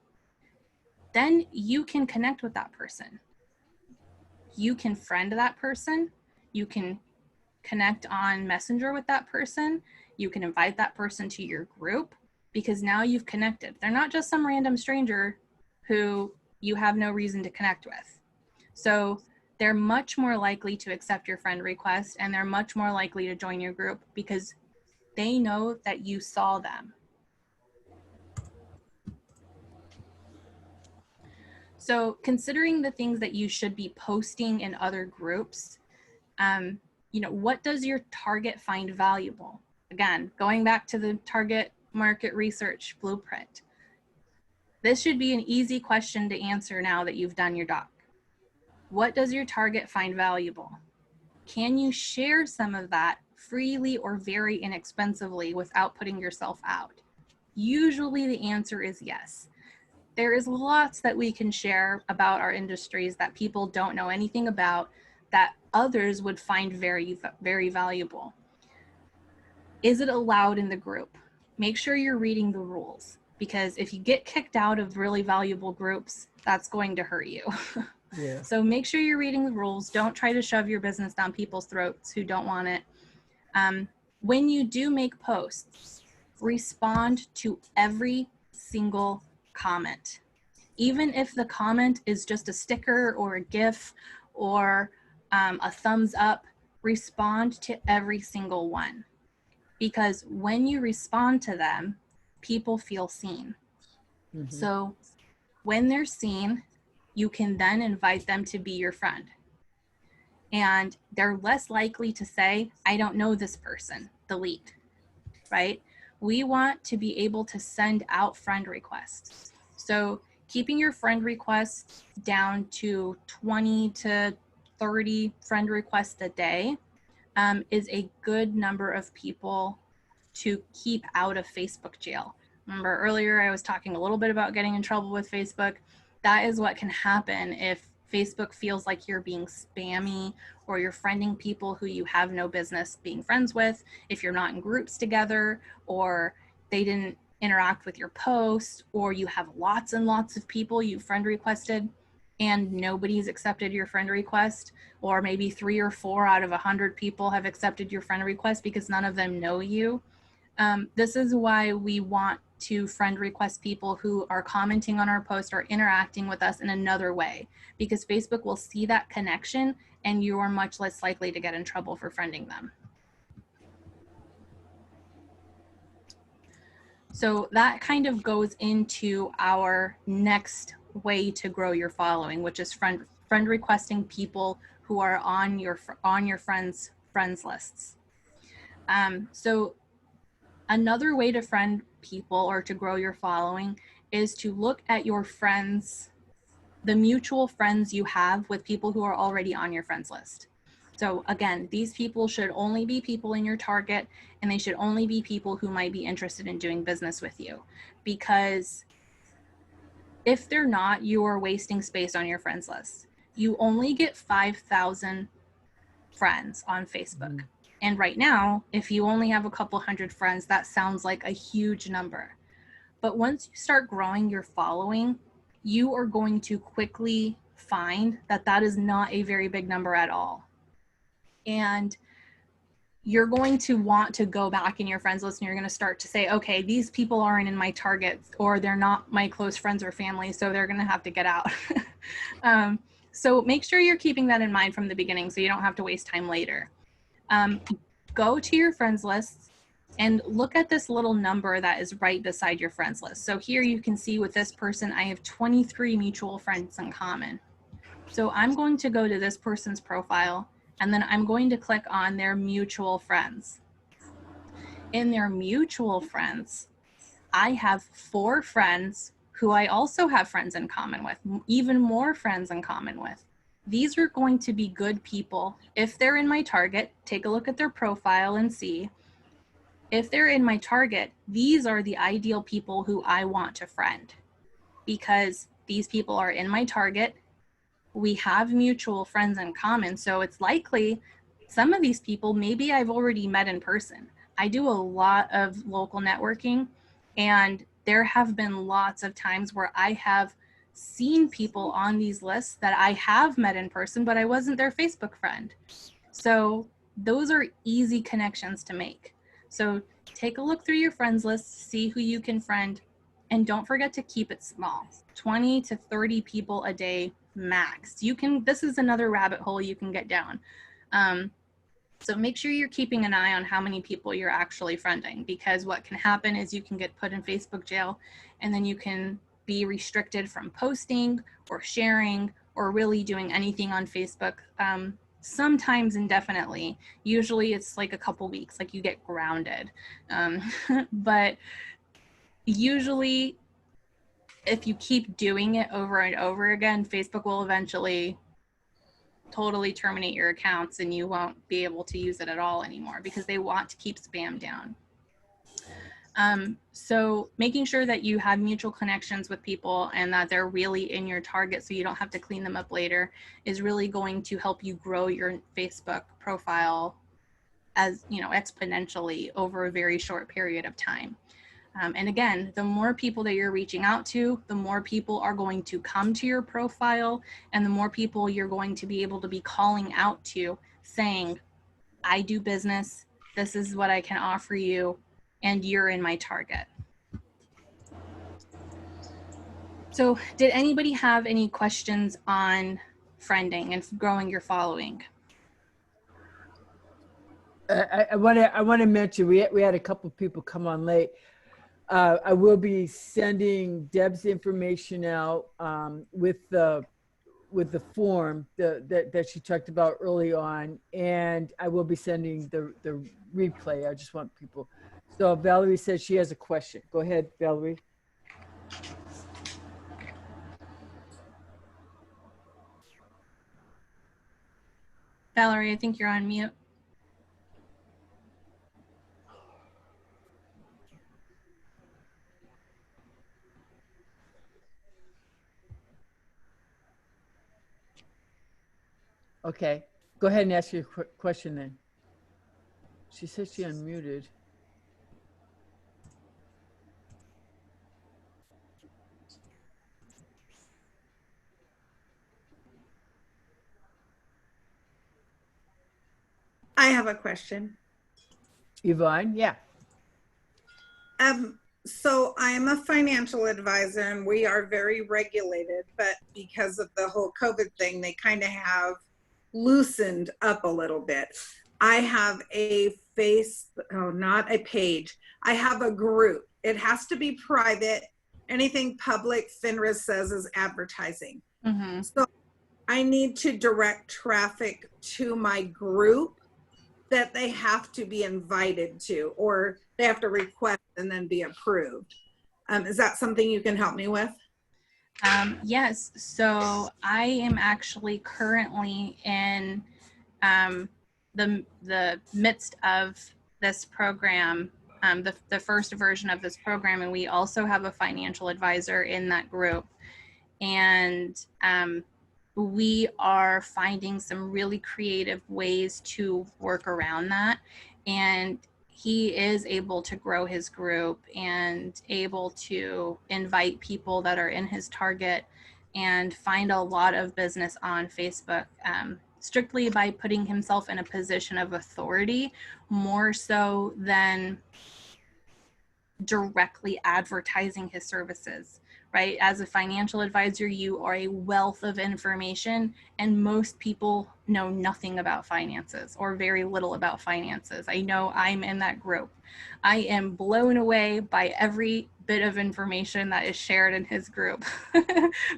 then you can connect with that person. You can friend that person. You can connect on Messenger with that person. You can invite that person to your group, because now you've connected. They're not just some random stranger who you have no reason to connect with. So they're much more likely to accept your friend request, and they're much more likely to join your group because they know that you saw them. So considering the things that you should be posting in other groups, you know, what does your target find valuable? Again, going back to the target market research blueprint. This should be an easy question to answer now that you've done your doc. What does your target find valuable? Can you share some of that freely or very inexpensively without putting yourself out? Usually the answer is yes. There is lots that we can share about our industries that people don't know anything about that others would find very, very valuable. Is it allowed in the group? Make sure you're reading the rules, because if you get kicked out of really valuable groups, that's going to hurt you. Yeah. So make sure you're reading the rules. Don't try to shove your business down people's throats who don't want it. When you do make posts, respond to every single comment. Even if the comment is just a sticker or a GIF or a thumbs up, respond to every single one. Because when you respond to them, people feel seen. Mm-hmm. So when they're seen, you can then invite them to be your friend. And they're less likely to say, I don't know this person, delete, right? We want to be able to send out friend requests. So keeping your friend requests down to 20 to 30 friend requests a day is a good number of people to keep out of Facebook jail. Remember earlier I was talking a little bit about getting in trouble with Facebook. That is what can happen if Facebook feels like you're being spammy or you're friending people who you have no business being friends with, if you're not in groups together, or they didn't interact with your post, or you have lots and lots of people you friend requested and nobody's accepted your friend request, or maybe 3 or 4 out of 100 people have accepted your friend request because none of them know you. This is why we want to friend request people who are commenting on our post or interacting with us in another way, because Facebook will see that connection and you are much less likely to get in trouble for friending them. So that kind of goes into our next way to grow your following, which is friend requesting people who are on your friends lists. So another way to friend people or to grow your following is to look at your friends, the mutual friends you have with people who are already on your friends list. So again, these people should only be people in your target, and they should only be people who might be interested in doing business with you. Because if they're not, you are wasting space on your friends list. You only get 5,000 friends on Facebook. And right now, if you only have a couple hundred friends, that sounds like a huge number. But once you start growing your following, you are going to quickly find that that is not a very big number at all. And you're going to want to go back in your friends list and you're going to start to say, okay, these people aren't in my targets, or they're not my close friends or family, so they're going to have to get out. So make sure you're keeping that in mind from the beginning so you don't have to waste time later. Go to your friends list and look at this little number that is right beside your friends list. So here you can see with this person, I have 23 mutual friends in common. So I'm going to go to this person's profile, and then I'm going to click on their mutual friends. In their mutual friends, I have 4 friends who I also have friends in common with, even more friends in common with. These are going to be good people. If they're in my target, take a look at their profile and see. If they're in my target, these are the ideal people who I want to friend, because these people are in my target. We have mutual friends in common. So it's likely some of these people, maybe I've already met in person. I do a lot of local networking, and there have been lots of times where I have seen people on these lists that I have met in person, but I wasn't their Facebook friend. So those are easy connections to make. So take a look through your friends list, see who you can friend, and don't forget to keep it small. 20 to 30 people a day max. You can, this is another rabbit hole you can get down. So make sure you're keeping an eye on how many people you're actually friending, because what can happen is you can get put in Facebook jail, and then you can be restricted from posting or sharing or really doing anything on Facebook, sometimes indefinitely. Usually it's like a couple weeks, like you get grounded. But usually if you keep doing it over and over again, Facebook will eventually totally terminate your accounts and you won't be able to use it at all anymore, because they want to keep spam down. So making sure that you have mutual connections with people and that they're really in your target so you don't have to clean them up later is really going to help you grow your Facebook profile, as you know, exponentially over a very short period of time. And again, the more people that you're reaching out to, the more people are going to come to your profile, and the more people you're going to be able to be calling out to, saying, I do business, this is what I can offer you, and you're in my target. So did anybody have any questions on friending and growing your following? I want to mention, we had a couple people come on late. I will be sending Deb's information out with the form that she talked about early on, and I will be sending the replay. I just want people. So Valerie says she has a question. Go ahead, Valerie. Valerie, I think you're on mute. Okay, go ahead and ask your question then. She said she unmuted. I have a question. Yvonne, yeah. So I am a financial advisor and we are very regulated, but because of the whole COVID thing, they kind of have loosened up a little bit. I have a not a page. I have a group. It has to be private. Anything public, FINRA says, is advertising. Mm-hmm. So I need to direct traffic to my group that they have to be invited to, or they have to request and then be approved. Is that something you can help me with? Yes, so I am actually currently in the midst of this program, the first version of this program, and we also have a financial advisor in that group. And we are finding some really creative ways to work around that. And he is able to grow his group and able to invite people that are in his target and find a lot of business on Facebook, strictly by putting himself in a position of authority, more so than directly advertising his services, right? As a financial advisor, you are a wealth of information, and most people know nothing about finances or very little about finances. I know I'm in that group. I am blown away by every bit of information that is shared in his group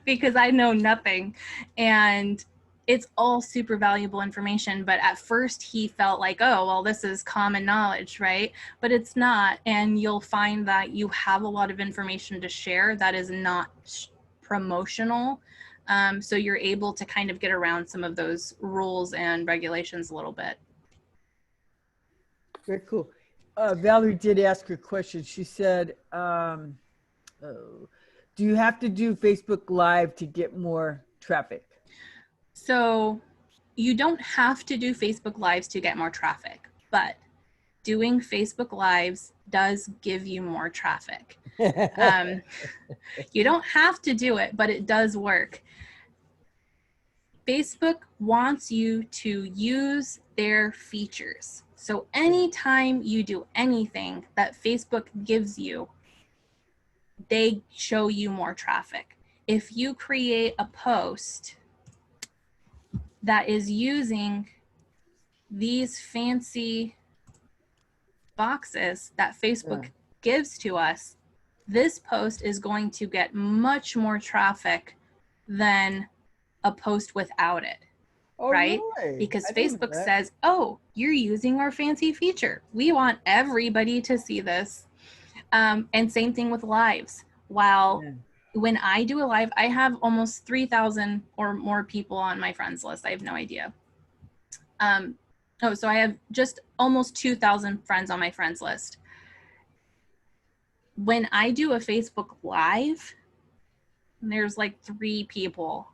because I know nothing. And it's all super valuable information. But at first he felt like, oh, well, this is common knowledge, right? But it's not. And you'll find that you have a lot of information to share that is not promotional. So you're able to kind of get around some of those rules and regulations a little bit. Very cool. Valerie did ask her question. She said, do you have to do Facebook Live to get more traffic? So you don't have to do Facebook Lives to get more traffic, but doing Facebook Lives does give you more traffic. You don't have to do it, but it does work. Facebook wants you to use their features. So anytime you do anything that Facebook gives you, they show you more traffic. If you create a post that is using these fancy boxes that Facebook gives to us, this post is going to get much more traffic than a post without it, right? Really? Because I didn't know Facebook that. says, oh, you're using our fancy feature. We want everybody to see this. And same thing with lives. While when I do a live, I have almost 3,000 or more people on my friends list. I have no idea. So I have just almost 2,000 friends on my friends list. When I do a Facebook Live, there's like 3 people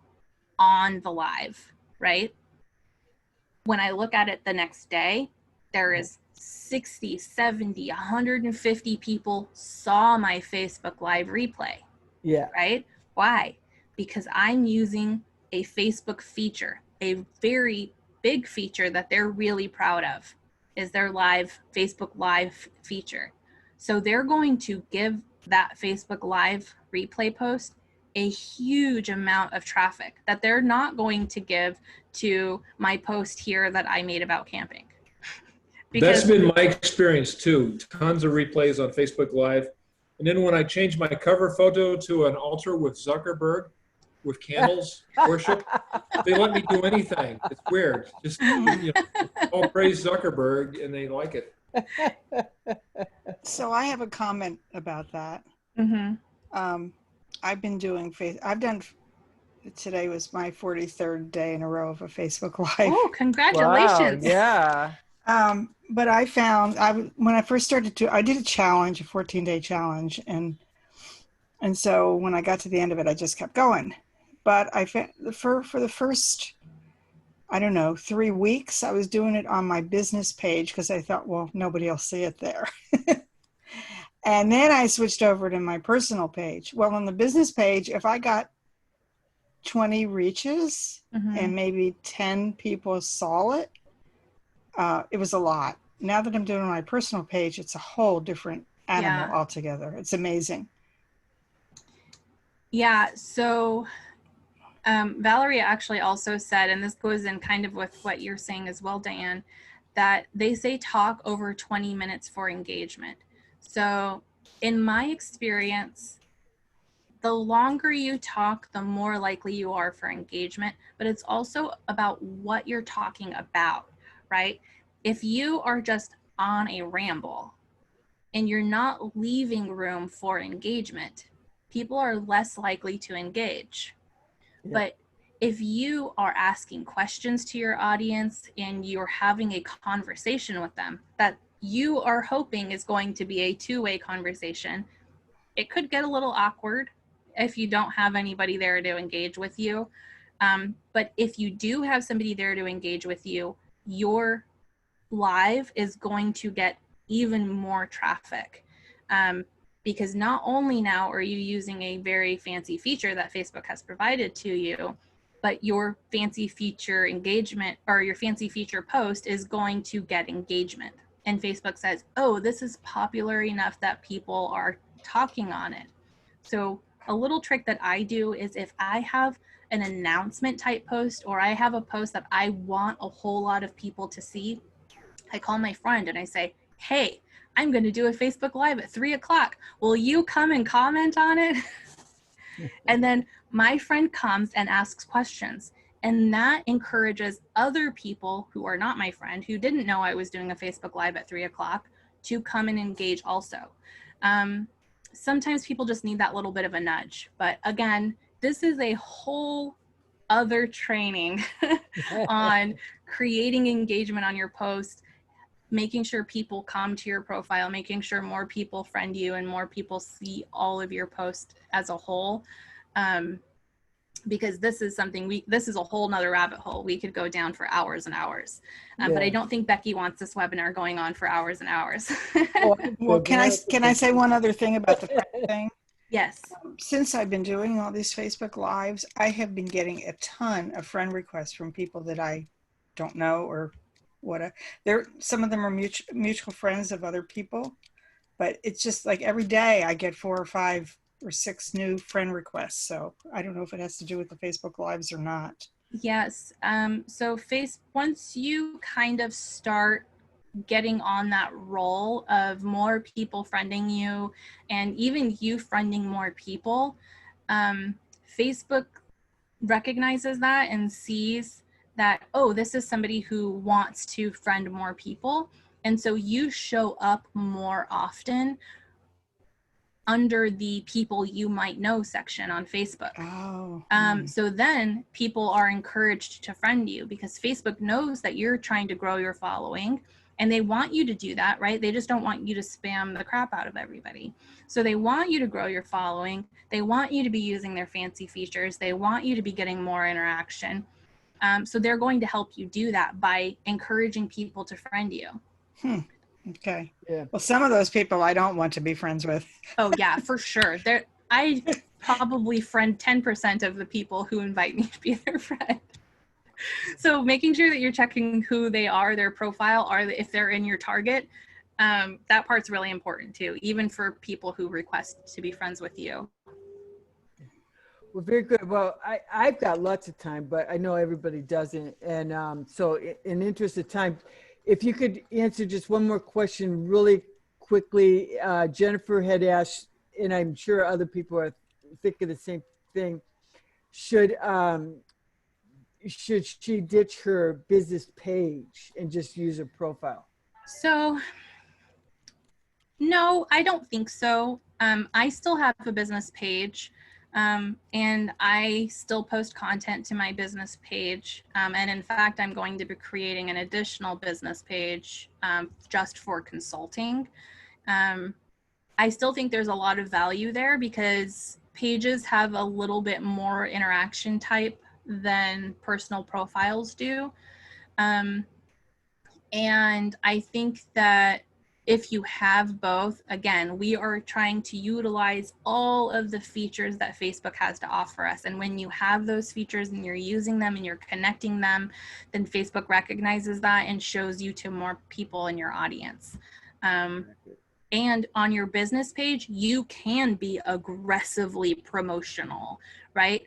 on the live, right? When I look at it the next day, there is 60, 70, 150 people saw my Facebook Live replay. Yeah. Right? Why? Because I'm using a Facebook feature, a very big feature that they're really proud of is their live Facebook Live feature. So they're going to give that Facebook Live replay post a huge amount of traffic that they're not going to give to my post here that I made about camping. That's been my experience too. Tons of replays on Facebook Live. And then when I changed my cover photo to an altar with Zuckerberg, with candles, worship, they let me do anything. It's weird. Just, all praise Zuckerberg, and they like it. So I have a comment about that. Mm-hmm. I've been doing today was my 43rd day in a row of a Facebook Live. Oh, congratulations. Wow, yeah. But I found, when I first started I did a challenge, a 14-day challenge. And so when I got to the end of it, I just kept going. But I found for the first, I don't know, 3 weeks, I was doing it on my business page because I thought, well, nobody will see it there. And then I switched over to my personal page. Well, on the business page, if I got 20 reaches and maybe 10 people saw it, it was a lot. Now that I'm doing my personal page, it's a whole different animal altogether. It's amazing. Yeah. So Valerie actually also said, and this goes in kind of with what you're saying as well, Diane, that they say talk over 20 minutes for engagement. So in my experience, the longer you talk, the more likely you are for engagement, but it's also about what you're talking about, right? If you are just on a ramble and you're not leaving room for engagement, people are less likely to engage. Yeah. But if you are asking questions to your audience and you're having a conversation with them that you are hoping is going to be a two-way conversation, it could get a little awkward if you don't have anybody there to engage with you. But if you do have somebody there to engage with you, your live is going to get even more traffic. Because not only now are you using a very fancy feature that Facebook has provided to you, but your fancy feature engagement or your fancy feature post is going to get engagement. And Facebook says, oh, this is popular enough that people are talking on it. So a little trick that I do is if I have an announcement type post or I have a post that I want a whole lot of people to see, I call my friend and I say, hey, I'm going to do a Facebook Live at 3:00. Will you come and comment on it? And then my friend comes and asks questions. And that encourages other people who are not my friend, who didn't know I was doing a Facebook Live at 3:00, to come and engage also. Sometimes people just need that little bit of a nudge. But again, this is a whole other training on creating engagement on your post, making sure people come to your profile, making sure more people friend you and more people see all of your posts as a whole. Because this is something this is a whole nother rabbit hole. We could go down for hours and hours. But I don't think Becky wants this webinar going on for hours and hours. Well, can I say one other thing about the friend thing? Yes. Since I've been doing all these Facebook Lives, I have been getting a ton of friend requests from people that I don't know or what. Some of them are mutual friends of other people, but it's just like every day I get 4 or 5 or 6 new friend requests. So I don't know if it has to do with the Facebook Lives or not. Yes. So once you kind of start getting on that role of more people friending you and even you friending more people, Facebook recognizes that and sees that, oh, this is somebody who wants to friend more people. And so you show up more often under the people you might know section on Facebook. Oh. So then people are encouraged to friend you because Facebook knows that you're trying to grow your following and they want you to do that, right? They just don't want you to spam the crap out of everybody. So they want you to grow your following. They want you to be using their fancy features. They want you to be getting more interaction. So they're going to help you do that by encouraging people to friend you. Okay. Yeah. Well, some of those people I don't want to be friends with. Oh yeah, for sure. I probably friend 10% of the people who invite me to be their friend. So making sure that you're checking who they are, their profile, if they're in your target, that part's really important too, even for people who request to be friends with you. Well, very good. Well, I've got lots of time, but I know everybody doesn't. And so in interest of time, if you could answer just one more question really quickly. Jennifer had asked, and I'm sure other people are thinking the same thing. Should she ditch her business page and just use her profile? So, no, I don't think so. I still have a business page. And I still post content to my business page. And in fact, I'm going to be creating an additional business page just for consulting. I still think there's a lot of value there because pages have a little bit more interaction type than personal profiles do. And I think that if you have both, again, we are trying to utilize all of the features that Facebook has to offer us. And when you have those features and you're using them and you're connecting them, then Facebook recognizes that and shows you to more people in your audience. And on your business page, you can be aggressively promotional, right?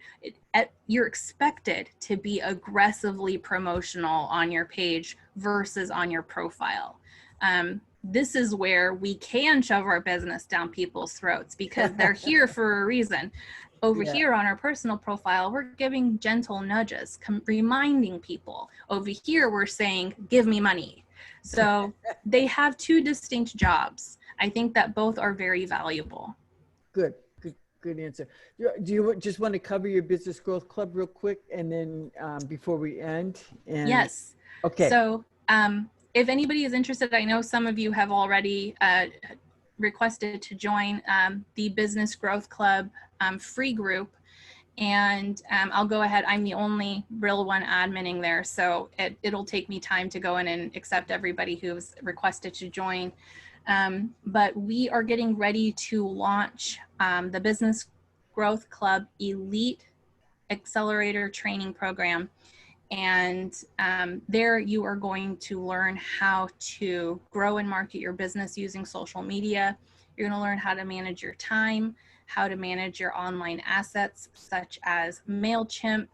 You're expected to be aggressively promotional on your page versus on your profile. This is where we can shove our business down people's throats because they're here for a reason. Over here on our personal profile, we're giving gentle nudges, reminding people. Over here, we're saying, give me money. So they have two distinct jobs. I think that both are very valuable. Good answer. Do you just want to cover your Business Growth Club real quick and then before we end? Yes. Okay. So if anybody is interested, I know some of you have already requested to join the Business Growth Club free group. And I'll go ahead. I'm the only real one adminning there, so it'll take me time to go in and accept everybody who's requested to join. But we are getting ready to launch the Business Growth Club Elite Accelerator Training Program. And there you are going to learn how to grow and market your business using social media. You're going to learn how to manage your time, how to manage your online assets such as MailChimp,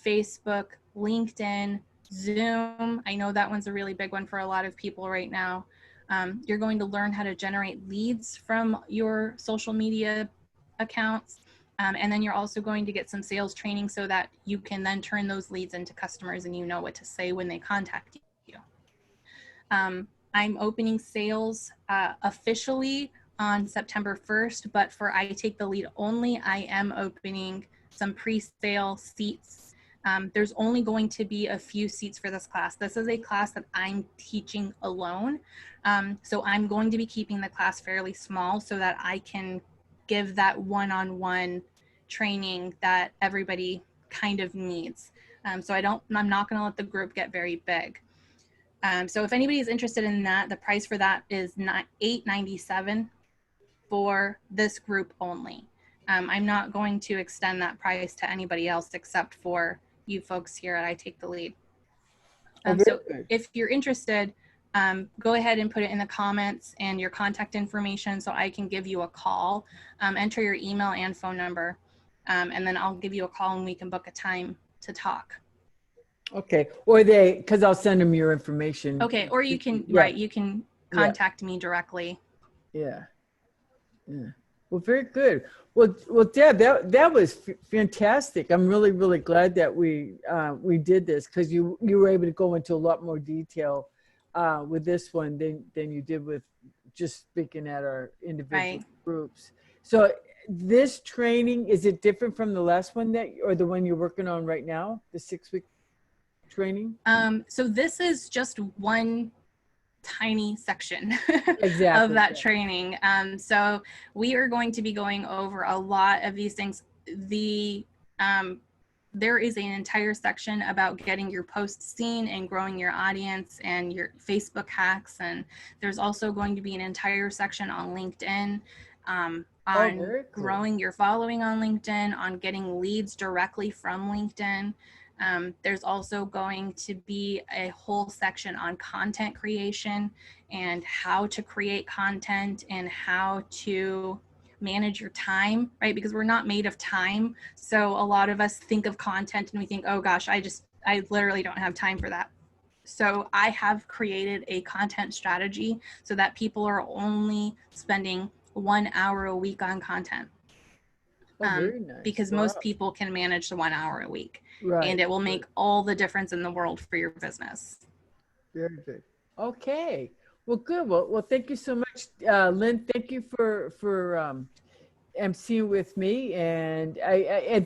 Facebook, LinkedIn, Zoom. I know that one's a really big one for a lot of people right now. You're going to learn how to generate leads from your social media accounts. And then you're also going to get some sales training so that you can then turn those leads into customers and you know what to say when they contact you. I'm opening sales officially on September 1st, but for I Take the Lead only, I am opening some pre-sale seats. There's only going to be a few seats for this class. This is a class that I'm teaching alone. So I'm going to be keeping the class fairly small so that I can give that one-on-one training that everybody kind of needs. So I'm not going to let the group get very big. So if anybody is interested in that, the price for that is $897 for this group only. I'm not going to extend that price to anybody else except for you folks here at I Take the Lead. So if you're interested, go ahead and put it in the comments and your contact information so I can give you a call. Enter your email and phone number, and then I'll give you a call and we can book a time to talk. Okay, or because I'll send them your information. Okay, or you can, yeah. right, you can contact me directly. Yeah. Yeah. Well, very good. Well, Deb, that was fantastic. I'm really, really glad that we did this because you were able to go into a lot more detail with this one than you did with just speaking at our individual groups. So this training, is it different from the last one or the one you're working on right now, the 6-week training? So this is just one tiny section exactly, of that training. So we are going to be going over a lot of these things. There is an entire section about getting your posts seen and growing your audience and your Facebook hacks. And there's also going to be an entire section on LinkedIn, on growing your following on LinkedIn, on getting leads directly from LinkedIn. There's also going to be a whole section on content creation and how to create content and how to manage your time, right? Because we're not made of time. So a lot of us think of content and we think, oh gosh, I literally don't have time for that. So I have created a content strategy so that people are only spending 1 hour a week on content. Very nice. Because most people can manage the 1 hour a week, and it will make all the difference in the world for your business. Very good. Okay. Well, good. Well, thank you so much, Lynn. Thank you for emceeing with me, and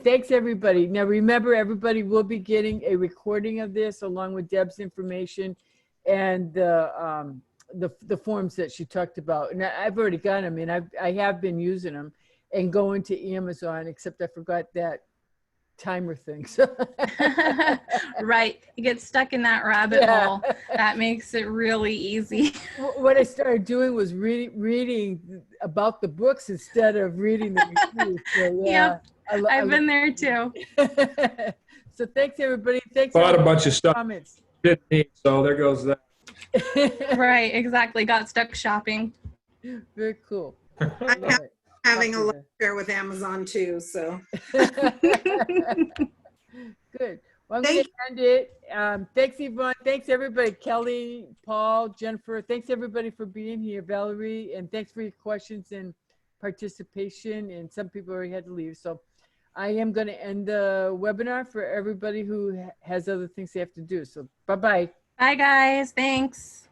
thanks everybody. Now, remember, everybody will be getting a recording of this along with Deb's information and the forms that she talked about. And I've already got them, and I have been using them and going to Amazon, except I forgot that timer thing. So. Right. You get stuck in that rabbit hole. That makes it really easy. What I started doing was reading about the books instead of reading the reviews. So, yeah, yep. I've been there too. So thanks everybody. Thanks. Bought a bunch of stuff. Comments. Didn't need, so there goes that. Right. Exactly. Got stuck shopping. Very cool. Having a love affair with Amazon too, so. Good. Well, I'm going to end it. Thanks, Yvonne. Thanks, everybody. Kelly, Paul, Jennifer. Thanks, everybody, for being here. Valerie, and thanks for your questions and participation. And some people already had to leave. So I am going to end the webinar for everybody who has other things they have to do. So bye-bye. Bye, guys. Thanks.